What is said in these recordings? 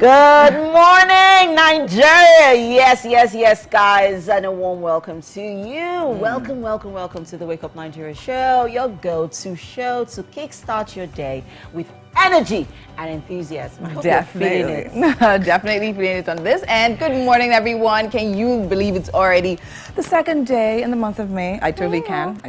Good morning, Nigeria. Yes, guys, and a warm welcome to you. Welcome to the Wake Up Nigeria show, your go-to show to kickstart your day with energy and enthusiasm. I hope you're feeling it. Definitely feeling it on this end. Good morning, everyone. Can you believe it's already the second day in the month of May? I totally can.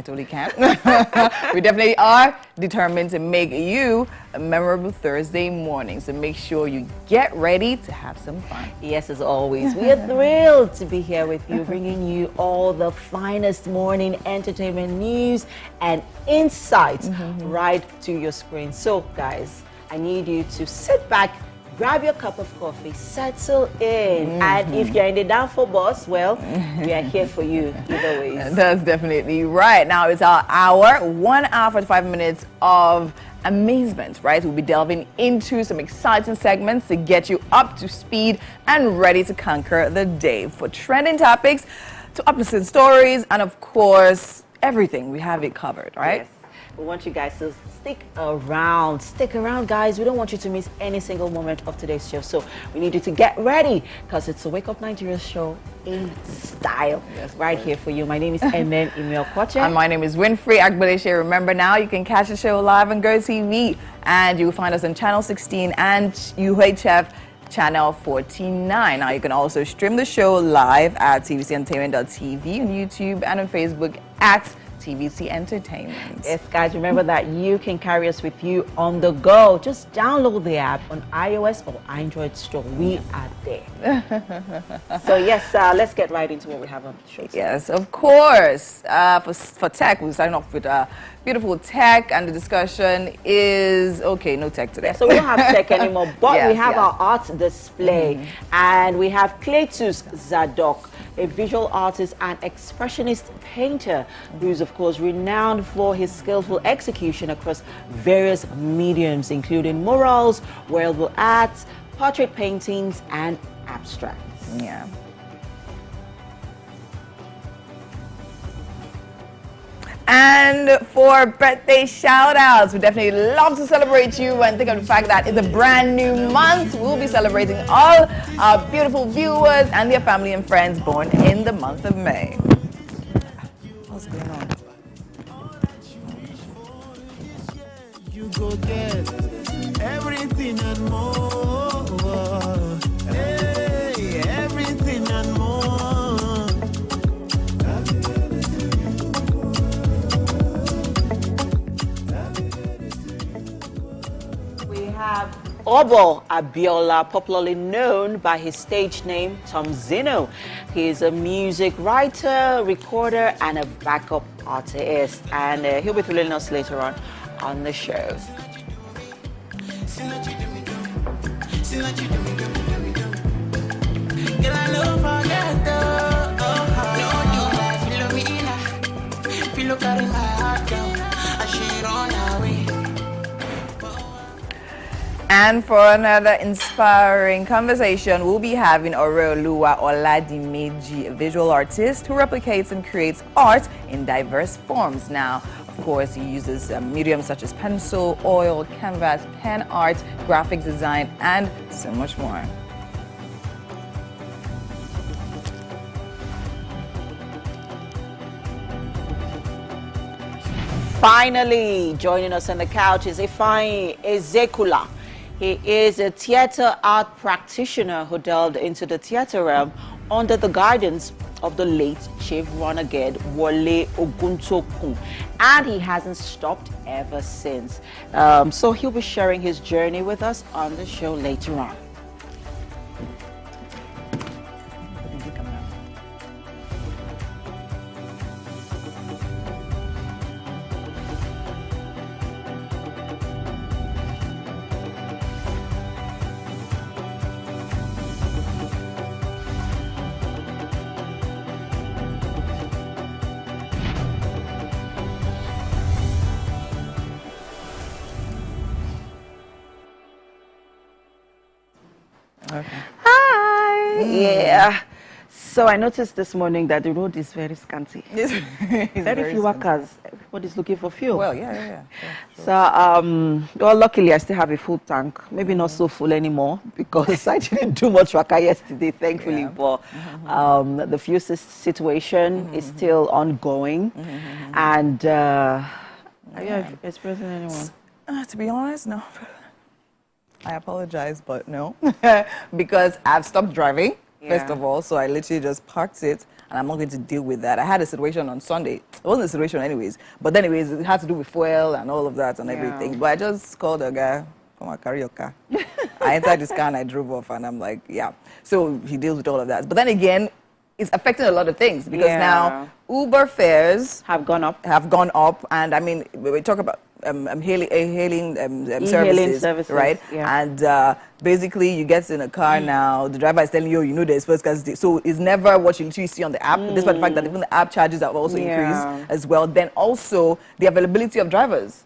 We definitely are determined to make you a memorable Thursday morning. So make sure you get ready to have some fun. Yes, as always, we are thrilled to be here with you, bringing you all the finest morning entertainment news and insights right to your screen. So, guys, I need you to sit back, grab your cup of coffee, settle in, and if you're in the downfall bus, well, we are here for you either way. That's definitely right. Now it's our hour, 1 hour 45 minutes of amazement, right? We'll be delving into some exciting segments to get you up to speed and ready to conquer the day. For trending topics, to uplifting stories, and of course, everything. We have it covered, right? Yes. We want you guys to stick around. Stick around, guys. We don't want you to miss any single moment of today's show. So we need you to get ready because it's a Wake Up Nigeria show in style. Yes, right here for you. My name is Emen Imiokoche. And my name is Winfrey Agbaleshe. Remember now, you can catch the show live on GOTV. And you will find us on Channel 16 and UHF Channel 49. Now you can also stream the show live at tvcentertainment.tv on YouTube and on Facebook at TVC Entertainment. Yes, guys, remember that you can carry us with you on the go. Just download the app on iOS or Android store. We are there. So, yes, let's get right into what we have on the show today. Yes, of course. For tech, we're starting off with beautiful tech, and the discussion is, okay, no tech today. Yeah, so we don't have tech anymore, but we have our art display. And we have Cletus Zadok, a visual artist and expressionist painter who's, of course, renowned for his skillful execution across various mediums, including murals, wearable arts, portrait paintings, and abstracts. Yeah. And for birthday shout-outs, we definitely love to celebrate you and think of the fact that it's a brand new month. We'll be celebrating all our beautiful viewers and their family and friends born in the month of May. What's going on? You go get everything and more. Hey, everything and more. Have Obo Abiola, popularly known by his stage name Tom Zino. He is a music writer, recorder, and a backup artist, and he'll be thrilling us later on the show. And for another inspiring conversation, we'll be having Oreoluwa Oladimeji, a visual artist who replicates and creates art in diverse forms. Now, of course, he uses mediums such as pencil, oil, canvas, pen art, graphic design, and so much more. Finally, joining us on the couch is Ifeanyi Ezekula. He is a theater art practitioner who delved into the theater realm under the guidance of the late Chief Renegade Wole Oguntokun, and he hasn't stopped ever since. So he'll be sharing his journey with us on the show later on. Okay. Hi. Yeah. So I noticed this morning that the road is very scanty. It's Very few workers. everybody's looking for fuel. Well, yeah. Sure. So, well, luckily I still have a full tank. Maybe not so full anymore because I didn't do much work yesterday, thankfully. But the fuel situation is still ongoing. And are you expressing anyone? To be honest, no. I apologize, but no. Because I've stopped driving, first of all, so I literally just parked it, and I'm not going to deal with that. I had a situation on Sunday. It wasn't a situation anyways, but anyways, it had to do with fuel and all of that and everything. But I just called a guy, come on, carry your car. I entered this car and I drove off, and I'm like, yeah. So he deals with all of that. But then again, it's affecting a lot of things because now Uber fares have gone up. And I mean, we talk about hailing services, right? Yeah. And basically, you get in a car now, the driver is telling you, you know, there's first class. So it's never what you literally see on the app, despite the fact that even the app charges have also increased as well. Then also the availability of drivers.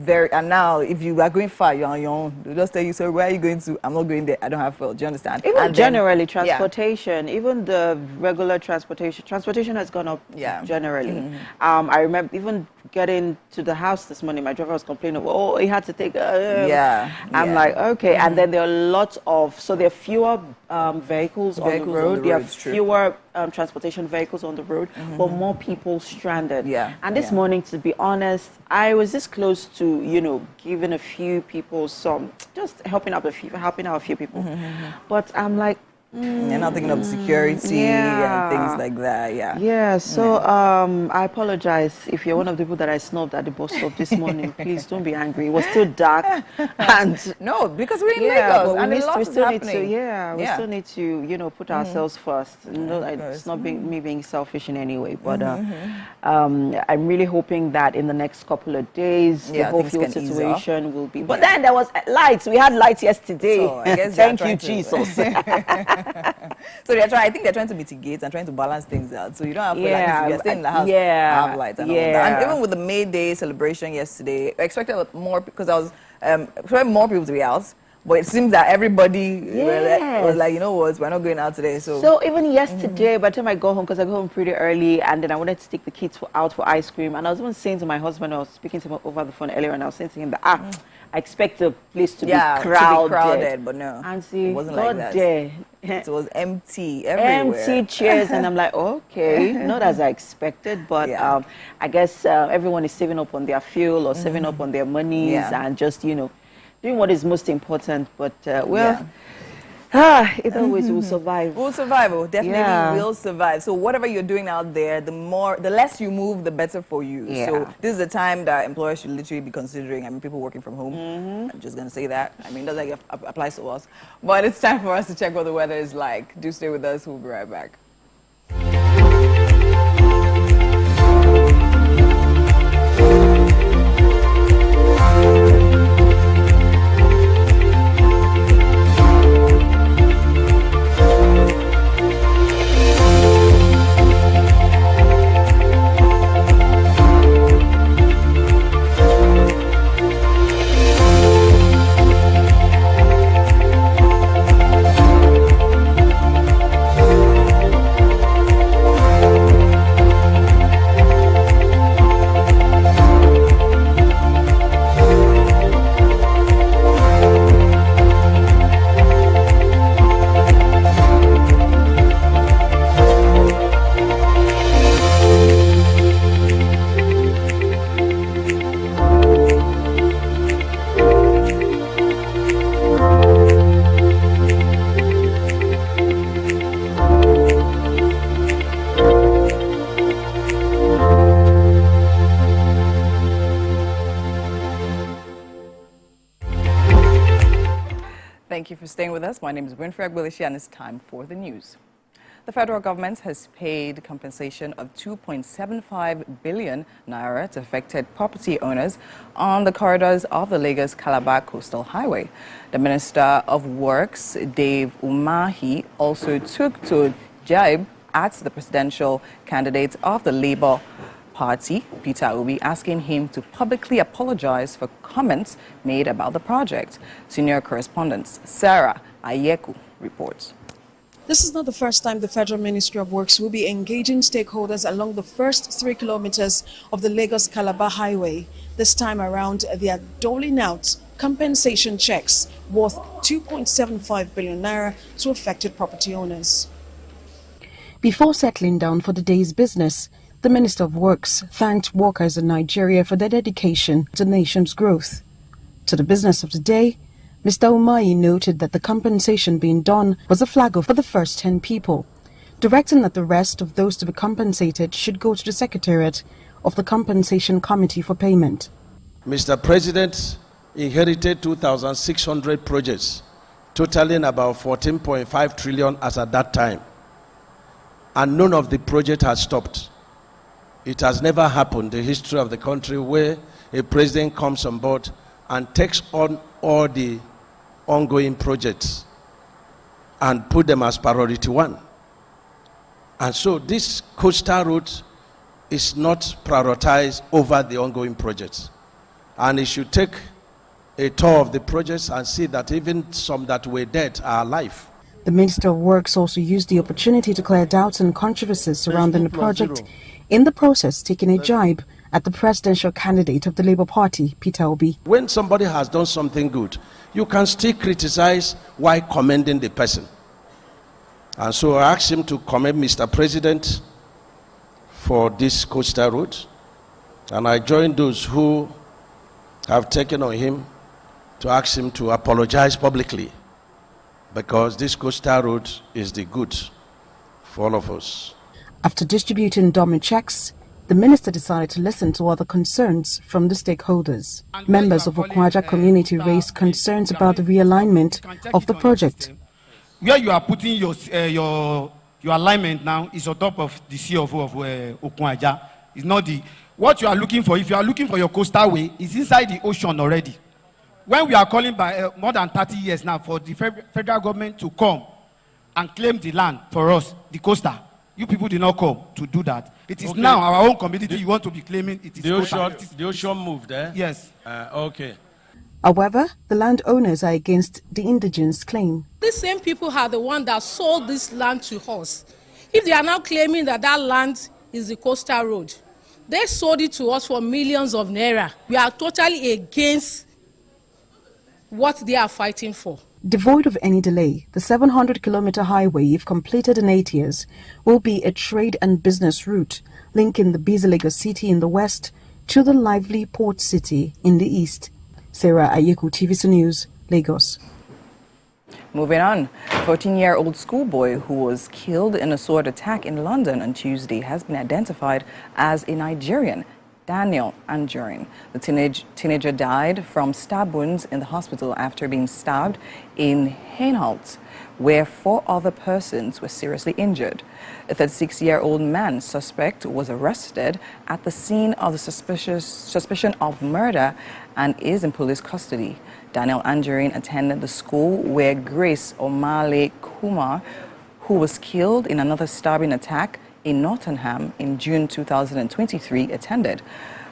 And now, if you are going far, you're on your own. They'll just tell you, so where are you going to? I'm not going there. I don't have fuel. Do you understand? Even and generally, transportation, even the regular transportation has gone up generally. I remember even getting to the house this morning, my driver was complaining, oh, he had to take I'm like, okay. And then there are lots of, so there are fewer vehicles on the road. There are fewer transportation vehicles on the road, but more people stranded. And this morning, to be honest, I was this close to, you know, giving a few people some, just helping out a few people. But I'm like, you're not thinking of security and things like that, so I apologize if you're one of the people that I snubbed at the bus stop this morning. Please don't be angry. It was still dark, and no, because we're in Lagos, and we still need to, we still need to, you know, put ourselves first. No, it's not me being selfish in any way, but I'm really hoping that in the next couple of days the whole fuel situation will be. But then there was lights. We had lights yesterday. So I guess thank you, Jesus. So I think they're trying to mitigate and trying to balance things out. So you don't have to like you're staying in the house, have lights and all that. And even with the May Day celebration yesterday, I expected more because I was expecting more people to be out. But it seems that everybody was like, you know what, we're not going out today. So even yesterday, by the time I got home, because I got home pretty early, and then I wanted to take the kids out for ice cream. And I was even saying to my husband, I was speaking to him over the phone earlier, and I was saying to him that, I expect the place to be crowded. But no, and see, it wasn't like that. It was empty everywhere. Empty chairs, and I'm like, okay, not as I expected, but I guess everyone is saving up on their fuel or saving up on their monies and just, you know, doing what is most important. But either ways we'll survive. We'll survive. We'll definitely will survive. So whatever you're doing out there, the less you move, the better for you. So this is the time that employers should literally be considering. I mean, people working from home. I'm just going to say that. I mean, it doesn't like applies to us. But it's time for us to check what the weather is like. Do stay with us. We'll be right back. Thank you for staying with us. My name is Winfrey Agbelishi, and it's time for the news. The federal government has paid compensation of 2.75 billion naira to affected property owners on the corridors of the Lagos-Calabar Coastal Highway. The Minister of Works, Dave Umahi, also took to jibe at the presidential candidate of the Labour Party, Peter Obi, asking him to publicly apologize for comments made about the project. Senior correspondent Sarah Ayeku reports. This is not the first time the Federal Ministry of Works will be engaging stakeholders along the first 3 kilometers of the Lagos-Calabar Highway. This time around, they are doling out compensation checks worth 2.75 billion naira to affected property owners. Before settling down for the day's business, the Minister of Works thanked workers in Nigeria for their dedication to the nation's growth. To the business of the day, Mr. Umahi noted that the compensation being done was a flag off for the first 10 people, directing that the rest of those to be compensated should go to the Secretariat of the Compensation Committee for payment. Mr. President inherited 2,600 projects, totaling about 14.5 trillion as at that time. And none of the project has stopped. It has never happened in the history of the country where a president comes on board and takes on all the ongoing projects and put them as priority one. And so this coastal route is not prioritized over the ongoing projects. And it should take a tour of the projects and see that even some that were dead are alive. The Minister of Works also used the opportunity to clear doubts and controversies surrounding the project, in the process taking a jibe at the presidential candidate of the Labour Party, Peter Obi. When somebody has done something good, you can still criticize while commending the person. And so I asked him to commend Mr. President for this coastal route, and I joined those who have taken on him to ask him to apologize publicly, because this coastal route is the good for all of us. After distributing dummy checks, the minister decided to listen to other concerns from the stakeholders. Members of Okwaja community raised concerns about the realignment of the project. Where you are putting your alignment now is on top of the CFO of Okwaja. It's not the what you are looking for. If you are looking for your coastal way, it's inside the ocean already. When we are calling by more than 30 years now for the federal government to come and claim the land for us, the coastal, you people did not come to do that. It is now our own community you want to be claiming it is the ocean moved, eh? Yes. Okay. However, the landowners are against the indigents' claim. These same people are the ones that sold this land to us. If they are now claiming that that land is the coastal road, they sold it to us for millions of naira. We are totally against what they are fighting for. Devoid of any delay, the 700-kilometer highway, if completed in 8 years, will be a trade and business route linking the busy Lagos city in the west to the lively port city in the east. Sarah Ayeku, TVC News, Lagos. Moving on, a 14-year-old schoolboy who was killed in a sword attack in London on Tuesday has been identified as a Nigerian, Daniel Anjorin. The teenager died from stab wounds in the hospital after being stabbed in Hainault, where 4 other persons were seriously injured. A 36-year-old man suspect was arrested at the scene of the suspicion of murder and is in police custody. Daniel Anjorin attended the school where Grace Omale Kumar, who was killed in another stabbing attack in Nottingham in June 2023, attended.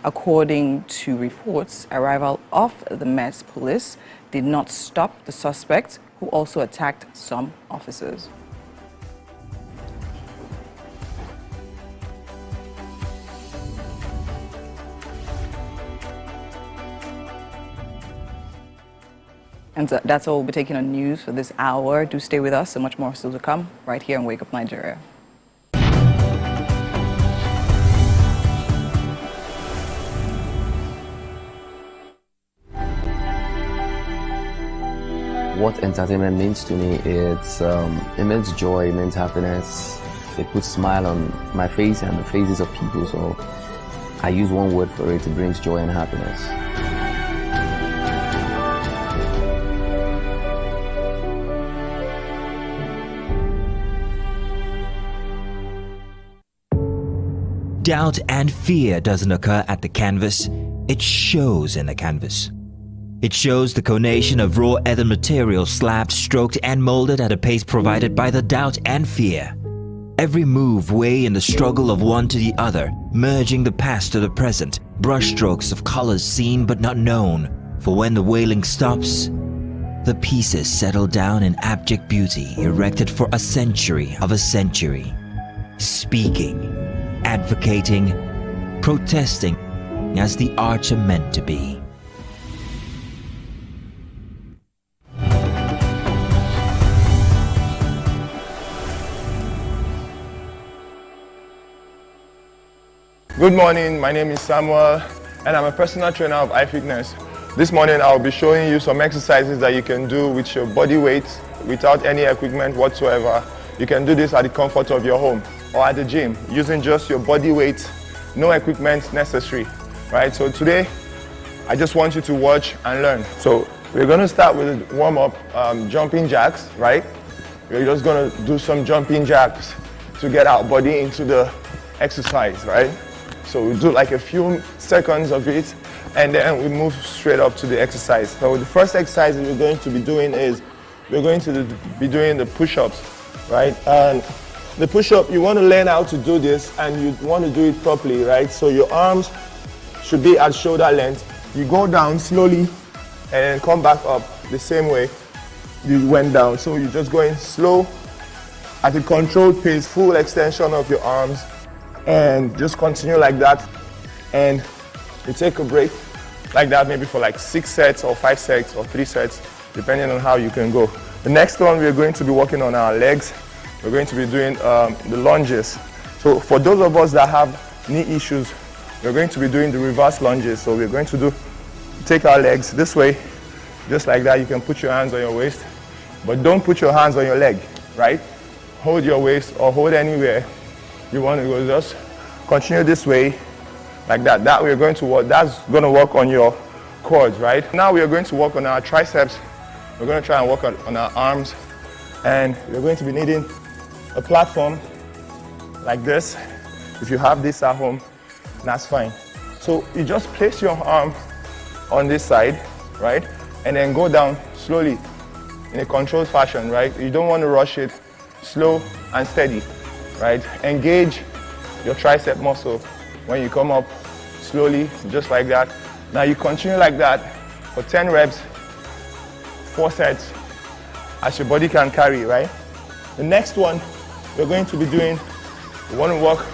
According to reports, arrival of the Met police did not stop the suspect, who also attacked some officers. And so that's all we'll be taking on news for this hour. Do stay with us, so much more still to come right here on Wake Up Nigeria. What entertainment means to me, it means joy, it means happiness. It puts a smile on my face and the faces of people, so I use one word for it. It brings joy and happiness. Doubt and fear doesn't occur at the canvas, it shows in the canvas. It shows the conation of raw earthen material slabbed, stroked and molded at a pace provided by the doubt and fear. Every move way in the struggle of one to the other, merging the past to the present, brushstrokes of colors seen but not known. For when the wailing stops, The pieces settle down in abject beauty, erected for a century of a century. Speaking, advocating, protesting as the arts are meant to be. Good morning, my name is Samuel and I'm a personal trainer of iFitness. This morning I'll be showing you some exercises that you can do with your body weight without any equipment whatsoever. You can do this at the comfort of your home or at the gym using just your body weight, no equipment necessary, right? So today I just want you to watch and learn. So we're going to start with a warm-up jumping jacks, right? We're just going to do some jumping jacks to get our body into the exercise, right? So we do like a few seconds of it and then we move straight up to the exercise. So the first exercise we're going to be doing is we're going to be doing the push-ups, right? And the push-up, you want to learn how to do this and you want to do it properly, right? So your arms should be at shoulder length. You go down slowly and then come back up the same way you went down. So you're just going slow at a controlled pace, full extension of your arms, and just continue like that. And you take a break like that, maybe for like 6 sets or 5 sets or 3 sets, depending on how you can go. The next one, we're going to be working on our legs. We're going to be doing the lunges. So for those of us that have knee issues, we're going to be doing the reverse lunges. So we're going to take our legs this way, just like that. You can put your hands on your waist, but don't put your hands on your leg, right? Hold your waist or hold anywhere you want to go. Just continue this way, like that. That we're going to work. That's going to work on your quads, right? Now we are going to work on our triceps. We're going to try and work on our arms, and we're going to be needing a platform like this. If you have this at home, that's fine. So you just place your arm on this side, right? And then go down slowly in a controlled fashion, right? You don't want to rush it. Slow and steady, right? Engage your tricep muscle when you come up slowly, just like that. Now you continue like that for 10 reps, 4 sets, as your body can carry, right? The next one we're going to be doing, we want to work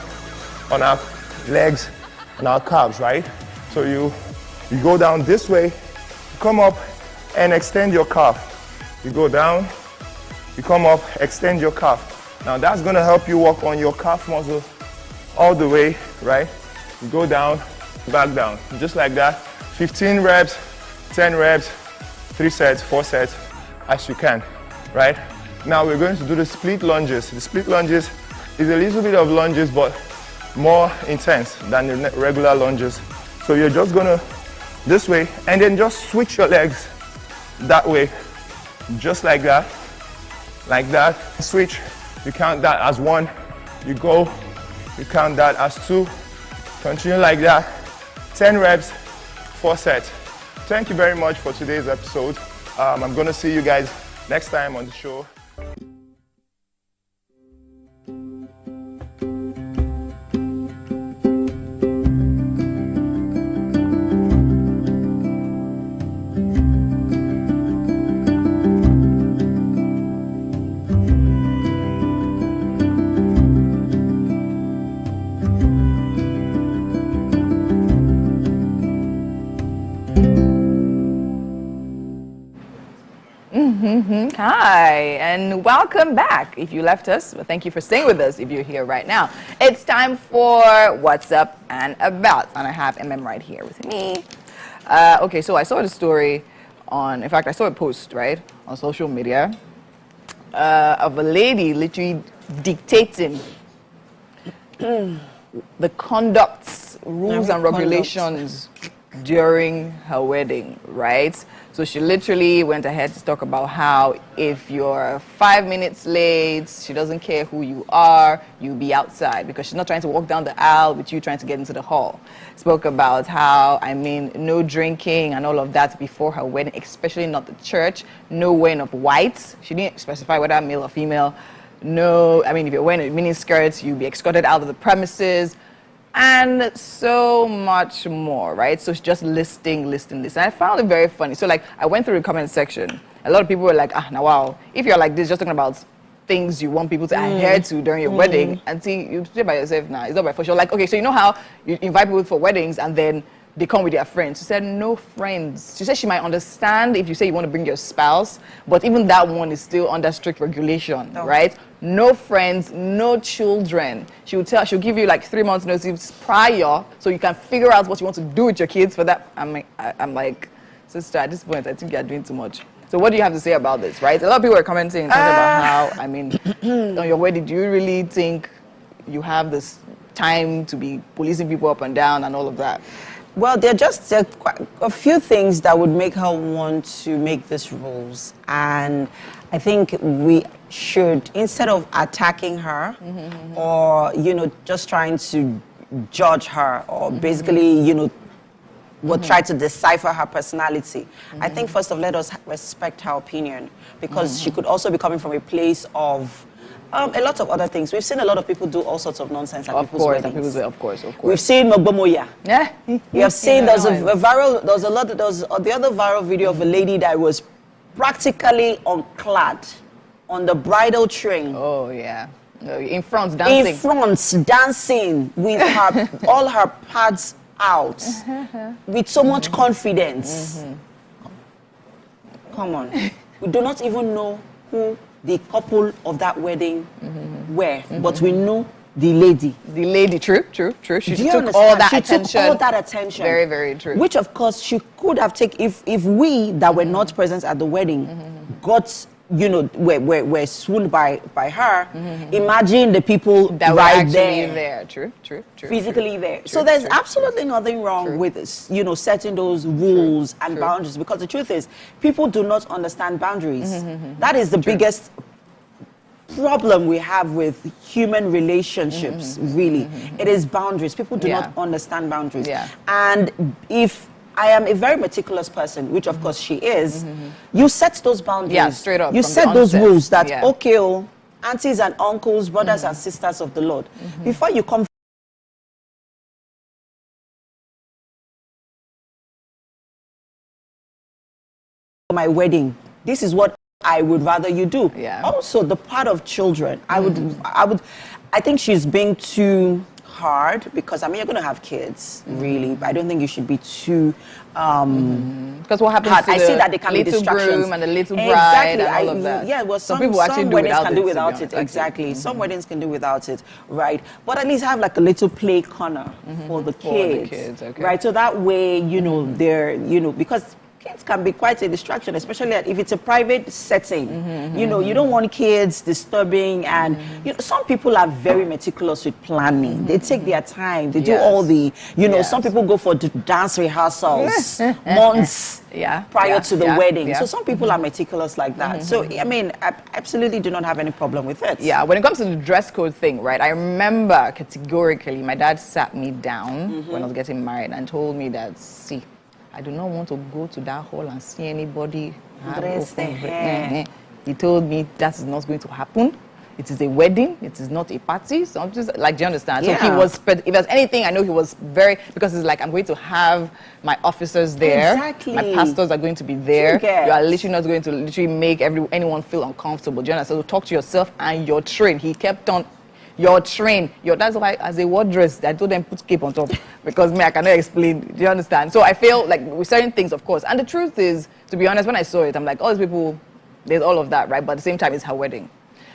on our legs and our calves, right? So you go down this way, come up and extend your calf. You go down, you come up, extend your calf. Now that's going to help you work on your calf muscle all the way, right? You go down, back down, just like that. 15 reps, 10 reps, 3 sets, 4 sets, as you can, right? Now we're going to do the split lunges. The split lunges is a little bit of lunges, but more intense than the regular lunges. So you're just gonna this way, and then just switch your legs that way, just like that, switch. You count that as 1, you go, you count that as 2, continue like that, 10 reps, 4 sets. Thank you very much for today's episode. I'm gonna see you guys next time on the show. Hi, and welcome back. If you left us, well, thank you for staying with us if you're here right now. It's time for What's Up and About, and I have MM right here with me. Okay, so I saw the story in fact, I saw a post, right, on social media of a lady literally dictating the conducts, rules and regulations during her wedding, right? So she literally went ahead to talk about how if you're 5 minutes late, she doesn't care who you are, you'll be outside, because she's not trying to walk down the aisle with you trying to get into the hall. Spoke about how, no drinking and all of that before her wedding, especially not the church, no wearing of whites. She didn't specify whether male or female. No, if you're wearing a mini skirt, you'll be escorted out of the premises. and so much more, right? So it's just listing. And I found it very funny. So like, I went through the comment section. A lot of people were like, now wow, if you're like this, just talking about things you want people to adhere to during your wedding, and see, you stay by yourself now. It's not by force. You're like, okay, so you know how you invite people for weddings and then they come with their friends. She said, no friends. She said she might understand if you say you want to bring your spouse, but even that one is still under strict regulation, right? No friends, no children. She'll give you like 3 months notice prior so you can figure out what you want to do with your kids for that. I'm like, sister, at this point, I think you're doing too much. So what do you have to say about this, right? A lot of people are commenting and talking about how, I mean, on your wedding, do you really think you have this time to be policing people up and down and all of that? Well, there are quite a few things that would make her want to make these rules. And I think we should, instead of attacking her or, just trying to judge her or basically, try to decipher her personality. I think first of all, let us respect her opinion, because she could also be coming from a place of a lot of other things. We've seen a lot of people do all sorts of nonsense at people's weddings. Of course. We've seen Mogbomoya. Yeah. We have seen the other viral video of a lady that was practically unclad on the bridal train. Oh yeah. In front dancing. In front dancing with her all her pads out with so much confidence. Come on. We do not even know who the couple of that wedding were, but we know the lady. The lady, true. She took all that attention. She took all that attention. Very, very true. Which, of course, she could have taken if we that were not present at the wedding got, were swooned by her. Imagine the people that right were actually there. True. Physically there. So there's absolutely nothing wrong with this, setting those rules and boundaries, because the truth is, people do not understand boundaries. That is the biggest problem we have with human relationships, really. It is boundaries. People do not understand boundaries. And if I am a very meticulous person, which of course she is, you set those boundaries. Yeah, straight up. You set those rules that, okay, aunties and uncles, brothers and sisters of the Lord, before you come for my wedding, this is what I would rather you do. Also, the part of children, I think she's being too hard, because you're going to have kids, really. I don't think you should be too because what happens to I see that they can be little distractions. groom and the little bride and all of that. Yeah, well, some people actually weddings can do without it. Exactly. Some weddings can do without it, right? But at least have like a little play corner for the kids, right? So that way, they're, because kids can be quite a distraction, especially if it's a private setting. You don't want kids disturbing, and some people are very meticulous with planning. They take their time. They do all the, some people go for dance rehearsals months prior to the wedding. So some people are meticulous like that. So, I absolutely do not have any problem with it. Yeah, when it comes to the dress code thing, right, I remember categorically my dad sat me down when I was getting married and told me that, see, I do not want to go to that hall and see anybody. He told me that is not going to happen. It is a wedding. It is not a party. So I'm just like, do you understand? So he was, if there's anything, I know he was very, because it's like, I'm going to have my officers there. Exactly. My pastors are going to be there. You are literally not going to literally make anyone feel uncomfortable. Do you understand? So talk to yourself and your train. He kept on, your train, that's why as a wardress, I told them put cape on top, because I cannot explain. Do you understand? So I feel like with certain things, of course. And the truth is, to be honest, when I saw it, I'm like, all these people, there's all of that, right? But at the same time, it's her wedding.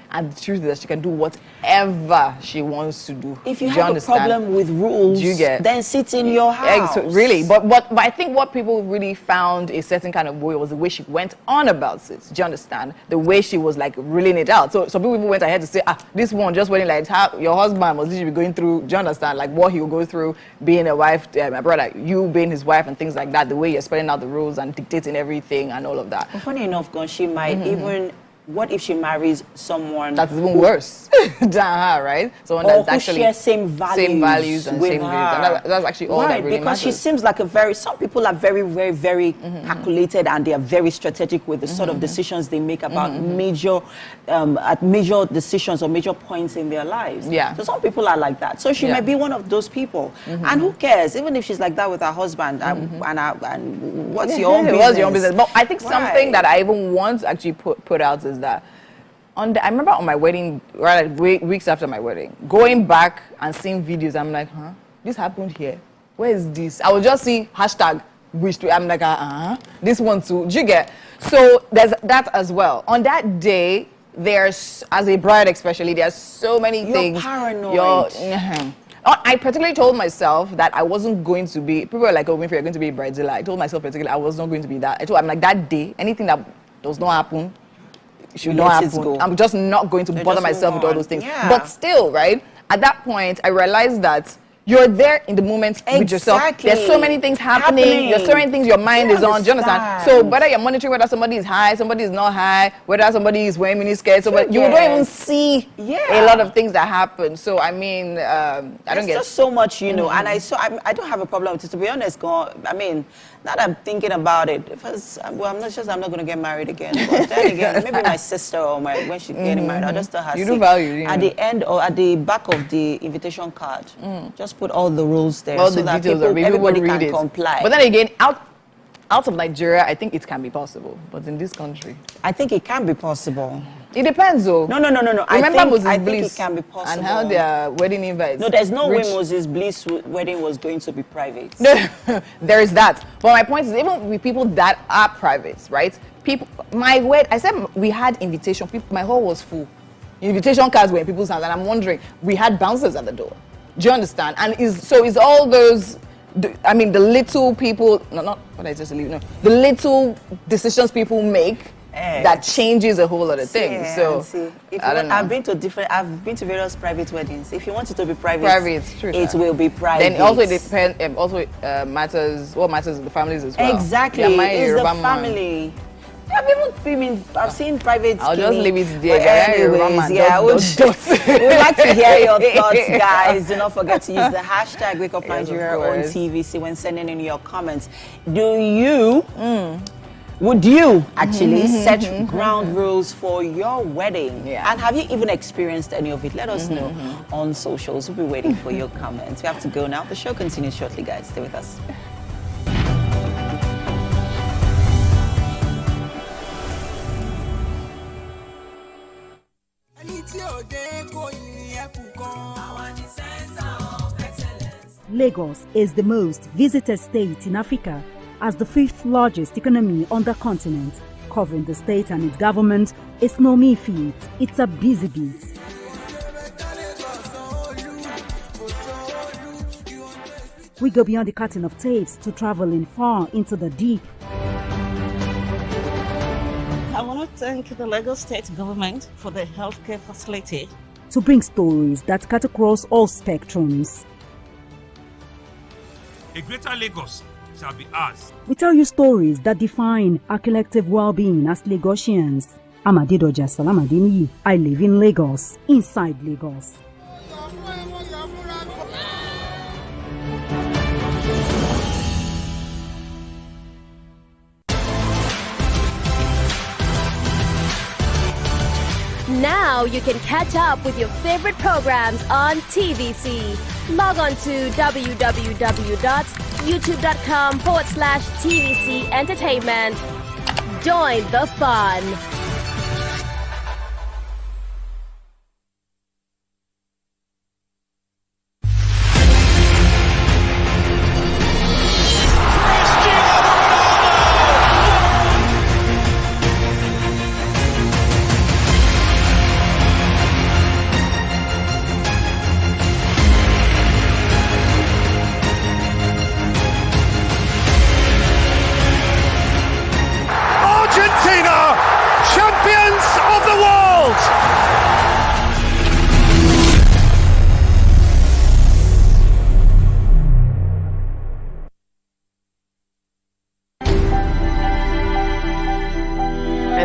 And the truth is that she can do whatever she wants to do. If you have a problem with rules, then sit in your house. Really. But I think what people really found a certain kind of way was the way she went on about it. Do you understand? The way she was like reeling it out. So some people went ahead to say, this one just went like how your husband was literally going through, do you understand? Like what he will go through being a wife, my brother, you being his wife and things like that. The way you're spelling out the rules and dictating everything and all of that. Well, funny enough, she might even what if she marries someone that's even worse than her, right? Someone or that's who actually shares same values and with same her. views, and that's actually all that really because matters. she seems like some people are very, very, very calculated, and they are very strategic with the sort of decisions they make about major decisions or major points in their lives. Yeah. So some people are like that. So she might be one of those people. And who cares? Even if she's like that with her husband, and what's your own business? What's your own business? But I think something that I even want to actually put out is that I remember on my wedding, right, weeks after my wedding, going back and seeing videos, I'm like, this happened here. Where is this? I will just see hashtag wish to. I'm like, this one too. Do you get? So there's that as well. On that day, there's, as a bride especially, there's so many things. You're paranoid. I particularly told myself that I wasn't going to be, people were like, oh, Winfrey, you're going to be a bridezilla. I told myself particularly I was not going to be that. I'm like, that day, anything that does not happen, should not happen. I'm just not going to bother myself with all those things. Yeah. But still, right, at that point, I realized that you're there in the moment with yourself. There's so many things happening. There's so many things your mind is on. Do you understand? So whether you're monitoring whether somebody is high, somebody is not high, whether somebody is wearing miniskirts, you don't even see a lot of things that happen. So I mean, I don't get. There's just so much, you know. And I don't have a problem with it. To be honest, I mean, now that I'm thinking about it, I'm not going to get married again. But then again, maybe my sister or when she's getting married, I'll just tell her. You do value. At the end or at the back of the invitation card, just put all the rules there all so the that details everybody read can it. comply. But then again, out of Nigeria, I think it can be possible. But in this country, I think it can be possible. It depends, though. No. Remember I think Bliss it can be possible. and how their wedding invites. No, there's no way Moses Bliss' wedding was going to be private. There is that. But my point is, even with people that are private, right? I said we had invitation. My hall was full. Invitation cards were in people's hands, and I'm wondering, we had bouncers at the door. Do you understand? And is all those, the little people, the little decisions people make that changes a whole lot of things. I've been to various private weddings. If you want it to be private, it will be private. Then also it depends. Matters. What matters is the families as well. Exactly, it's the family. I've seen private. I'll just leave it there. Anyways, we'd like to hear your thoughts, guys. Do not forget to use the hashtag WakeUpNigeria on TVC when sending in your comments. Would you actually set ground rules for your wedding? Yeah. And have you even experienced any of it? Let us know on socials. We'll be waiting for your comments. We have to go now. The show continues shortly, guys. Stay with us. Lagos is the most visited state in Africa as the 5th largest economy on the continent. Covering the state and its government is no mean feat. It's a busy beat. We go beyond the cutting of tapes to traveling far into the deep. I want to thank the Lagos State government for the healthcare facility. To bring stories that cut across all spectrums. A greater Lagos shall be ours. We tell you stories that define our collective well-being as Lagosians. I'm Adedoja Salamadini. I live in Lagos, inside Lagos. Now you can catch up with your favorite programs on TVC. Log on to www.youtube.com/TVC Entertainment. Join the fun.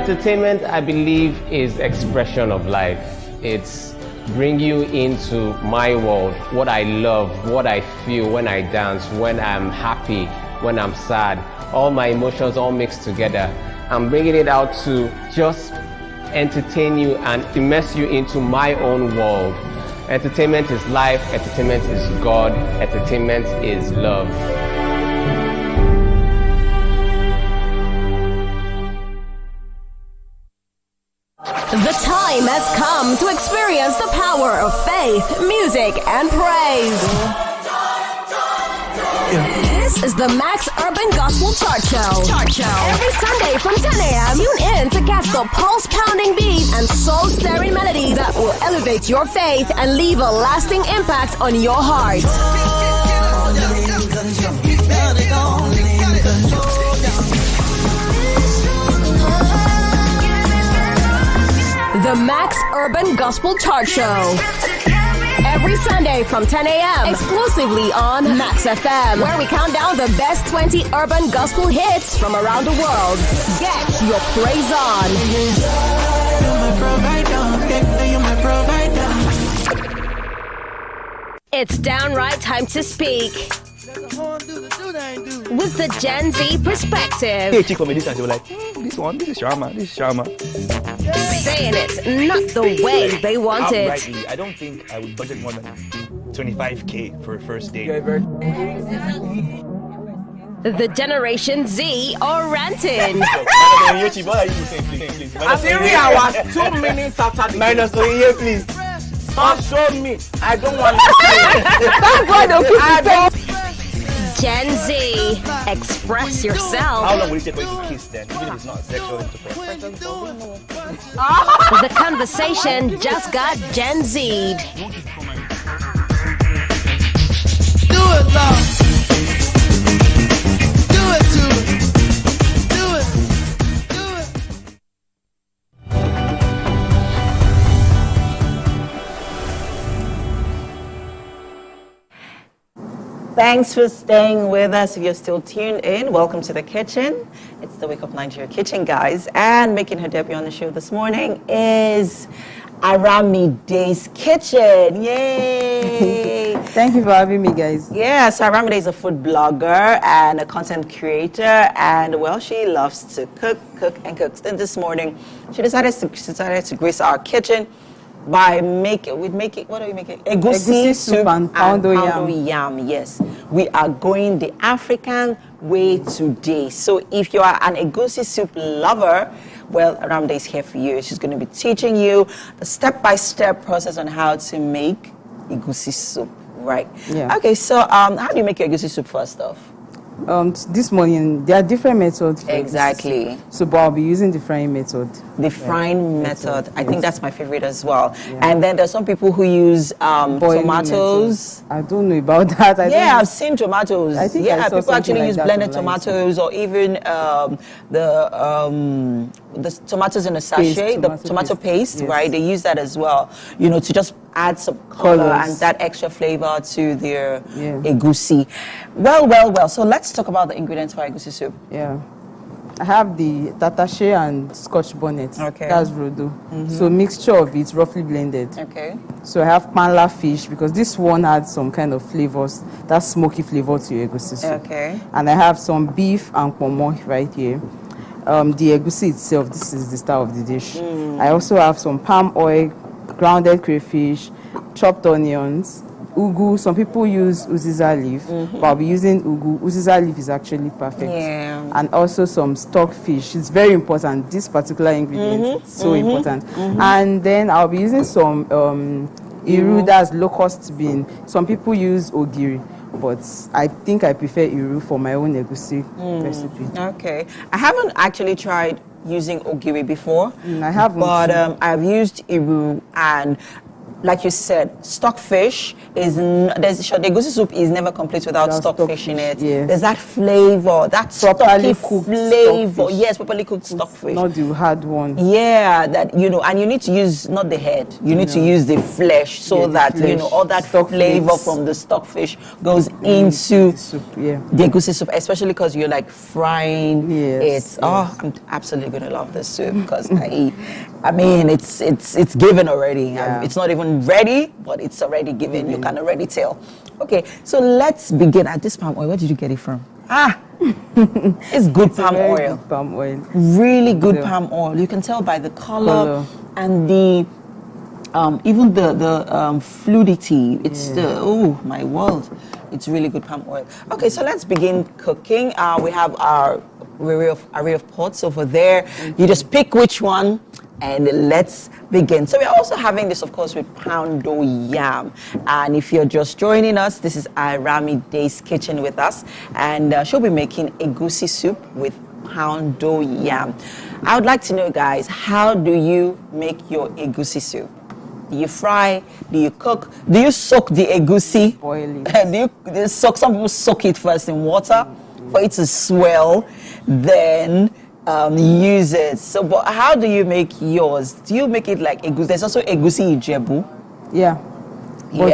Entertainment, I believe, is expression of life. It's bring you into my world, what I love, what I feel when I dance, when I'm happy, when I'm sad, all my emotions all mixed together. I'm bringing it out to just entertain you and immerse you into my own world. Entertainment is life, entertainment is God, entertainment is love. The time has come to experience the power of faith, music, and praise. This is the Max Urban Gospel Chart Show. Every Sunday from 10 a.m., tune in to catch the pulse-pounding beat and soul-stirring melody that will elevate your faith and leave a lasting impact on your heart. The Max Urban Gospel Chart Show. Every Sunday from 10 a.m. exclusively on Max FM, where we count down the best 20 urban gospel hits from around the world. Get your praise on. It's downright time to speak with the Gen Z perspective. Hey, chick for me this and they were like, this is Sharma, Saying it not the way they want it. Outrightly, I don't think I would budget more than 25K for a first date. The Generation Z are ranting. Hours, 2 minutes after the minus 3 years, please. Stop showing me. I don't want to. That's why they'll keep it. Gen Z, express yourself. How long will it take for you to kiss then, even if it's not a sexual intercourse? The conversation just got Gen Z'd. Do it, love. Do it to it. Do it. Do it. Thanks for staying with us. If you're still tuned in, welcome to the kitchen. It's the Wake Up Nigeria Kitchen, guys. And making her debut on the show this morning is Aramide's Kitchen. Yay! Thank you for having me, guys. Yeah, so Aramide is a food blogger and a content creator. And, well, she loves to cook. And this morning, she decided to grace our kitchen by what are we making? Egusi soup and poundo yam. Yes, we are going the African way today. So if you are an egusi soup lover, well, Aramide is here for you. She's going to be teaching you the step-by-step process on how to make egusi soup. Right. Yeah. Okay. So how do you make your egusi soup first off? This morning, there are different methods. Exactly. So, but I'll be using the frying method. The frying method. I think that's my favorite as well. Yeah. And then there's some people who use tomatoes. Method. I don't know about that. I've seen tomatoes. I think people actually use blended tomatoes or even the tomatoes in a sachet, the tomato paste, yes. Right? They use that as well, to just add some color and that extra flavor to their egusi. Well. So let's talk about the ingredients for egusi soup. Yeah. I have the tatashe and scotch bonnet. Okay. That's rodo. Mm-hmm. So mixture of it, roughly blended. Okay. So I have panla fish because this one had some kind of flavors, that smoky flavor to your egusi soup. Okay. And I have some beef and pomo right here. The egusi itself, this is the star of the dish. I also have some palm oil, grounded crayfish, chopped onions, ugu. Some people use uziza leaf, but I'll be using ugu. Uziza leaf is actually perfect. Yeah. And also some stock fish. It's very important. This particular ingredient is so important. And then I'll be using some iru, that's locust bean. Some people use ogiri, but I think I prefer iru for my own egusi recipe. Okay. I haven't actually tried using ogiri before. I haven't. But I've used iru, and like you said, stockfish is the egusi soup is never complete without stockfish in it. Yes. There's that flavor, that Properly stocky cooked flavor. stockfish. Yes, properly cooked stockfish. Not the hard one. Yeah, that and you need to use not the head. You need to use the flesh so that all that flavor from the stockfish goes into the soup. Yeah. The egusi soup, especially because you're like frying Yes. I'm absolutely gonna love this soup because I mean it's given already. Yeah. It's not even ready, but it's already given. You can already tell. Okay, so let's begin. At this palm oil, where did you get it from? It's good palm oil. Good palm oil. Really good palm oil. You can tell by the color and the even the fluidity. It's oh my world. It's really good palm oil. Okay, so let's begin cooking. We have our array of pots over there. You just pick which one and let's begin. So we're also having this, of course, with poundo yam. And if you're just joining us, this is Irami Day's Kitchen with us. And she'll be making egusi soup with poundo yam. I would like to know, guys, how do you make your egusi soup? Do you fry? Do you cook? Do you soak the egusi? Boil it. do you soak? Some people soak it first in water for it to swell, then use it. So, but how do you make yours? Do you make it like egusi? There's also egusi ijebu. Yeah. But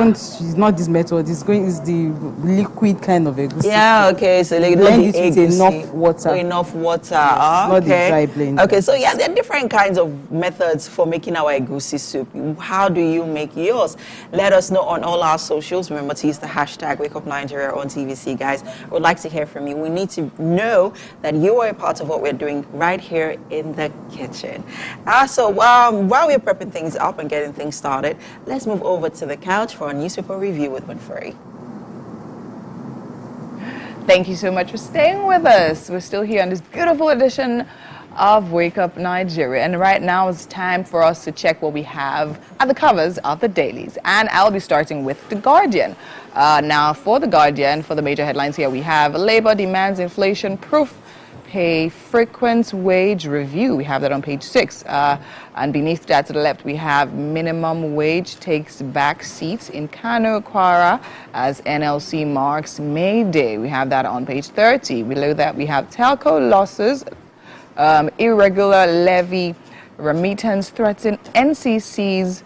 it's not this method. It's the liquid kind of egusi. Yeah, okay. So like blend it with enough water. Enough water. Yes, not the dry blend. Okay, so yeah, there are different kinds of methods for making our egusi soup. How do you make yours? Let us know on all our socials. Remember to use the hashtag WakeUpNigeria on TVC, guys. We'd like to hear from you. We need to know that you are a part of what we're doing right here in the kitchen. So while we're prepping things up and getting things started, let's move over to the couch for a newspaper review with Winfrey. Thank you so much for staying with us. We're still here on this beautiful edition of Wake Up Nigeria. And right now it's time for us to check what we have at the covers of the dailies. And I'll be starting with The Guardian. Now for The Guardian, for the major headlines here, we have Labour demands inflation proof pay frequent wage review. We have that on page 6. And beneath that to the left, we have minimum wage takes back seats in Kano, Kwara as NLC marks May Day. We have that on page 30. Below that, we have telco losses, irregular levy remittance threaten NCC's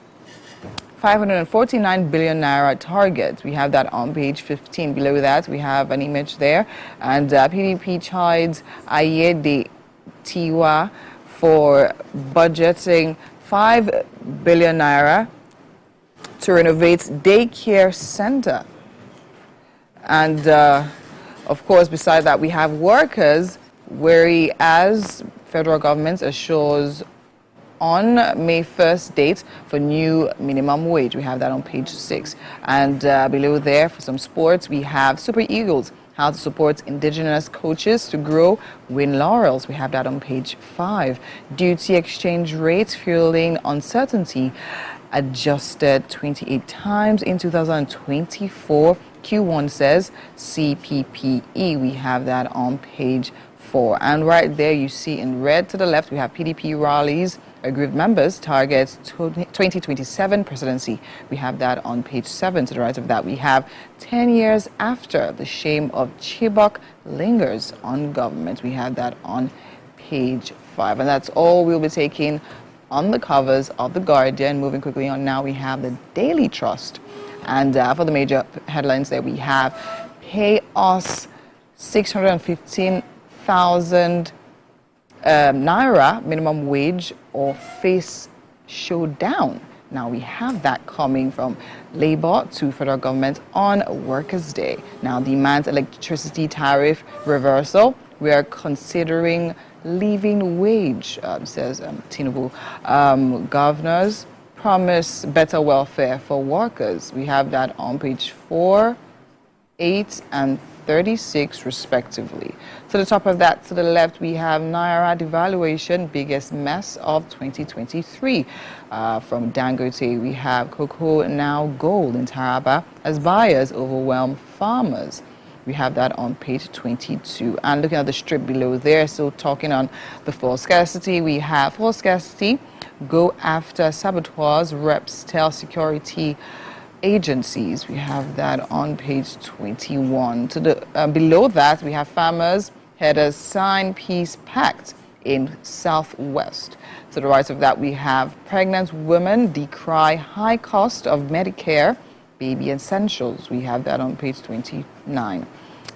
549 billion naira target. We have that on page 15. Below that, we have an image there. And PDP chides Ayede Tiwa for budgeting 5 billion naira to renovate daycare center. And of course, beside that, we have workers wary as federal government assures on May 1st date for new minimum wage. We have that on page 6. And below there, for some sports, we have Super Eagles, how to support indigenous coaches to grow, win laurels. We have that on page 5. Duty exchange rates fueling uncertainty, adjusted 28 times in 2024. Q1 says CPPE. We have that on page 4. And right there you see in red to the left, we have PDP rallies. Aggrieved members targets 2027 presidency. We have that on page 7. To the right of that, we have 10 years after the shame of Chibok lingers on government. We have that on page 5. And that's all we'll be taking on the covers of The Guardian. Moving quickly on now, we have the Daily Trust. And for the major headlines there, we have pay us 615,000 naira minimum wage or face showdown. Now we have that coming from Labour to federal government on Workers' Day. Now demands electricity tariff reversal. We are considering living wage, says Tinubu. Governors promise better welfare for workers. We have that on page 4, 8, and 36 respectively. To the top of that, to the left, we have Naira devaluation, biggest mess of 2023. From Dangote, we have cocoa now gold in Taraba as buyers overwhelm farmers. We have that on page 22. And looking at the strip below there, so talking on the fuel scarcity, we have fuel scarcity, go after saboteurs, reps tell security agencies. We have that on page 21. To the below that, we have farmers, headers sign peace pact in Southwest. To the right of that, we have pregnant women decry high cost of Medicare, baby essentials. We have that on page 29.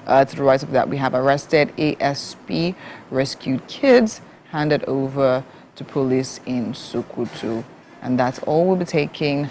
To the right of that, we have arrested ASP, rescued kids, handed over to police in Sokoto. And that's all we'll be taking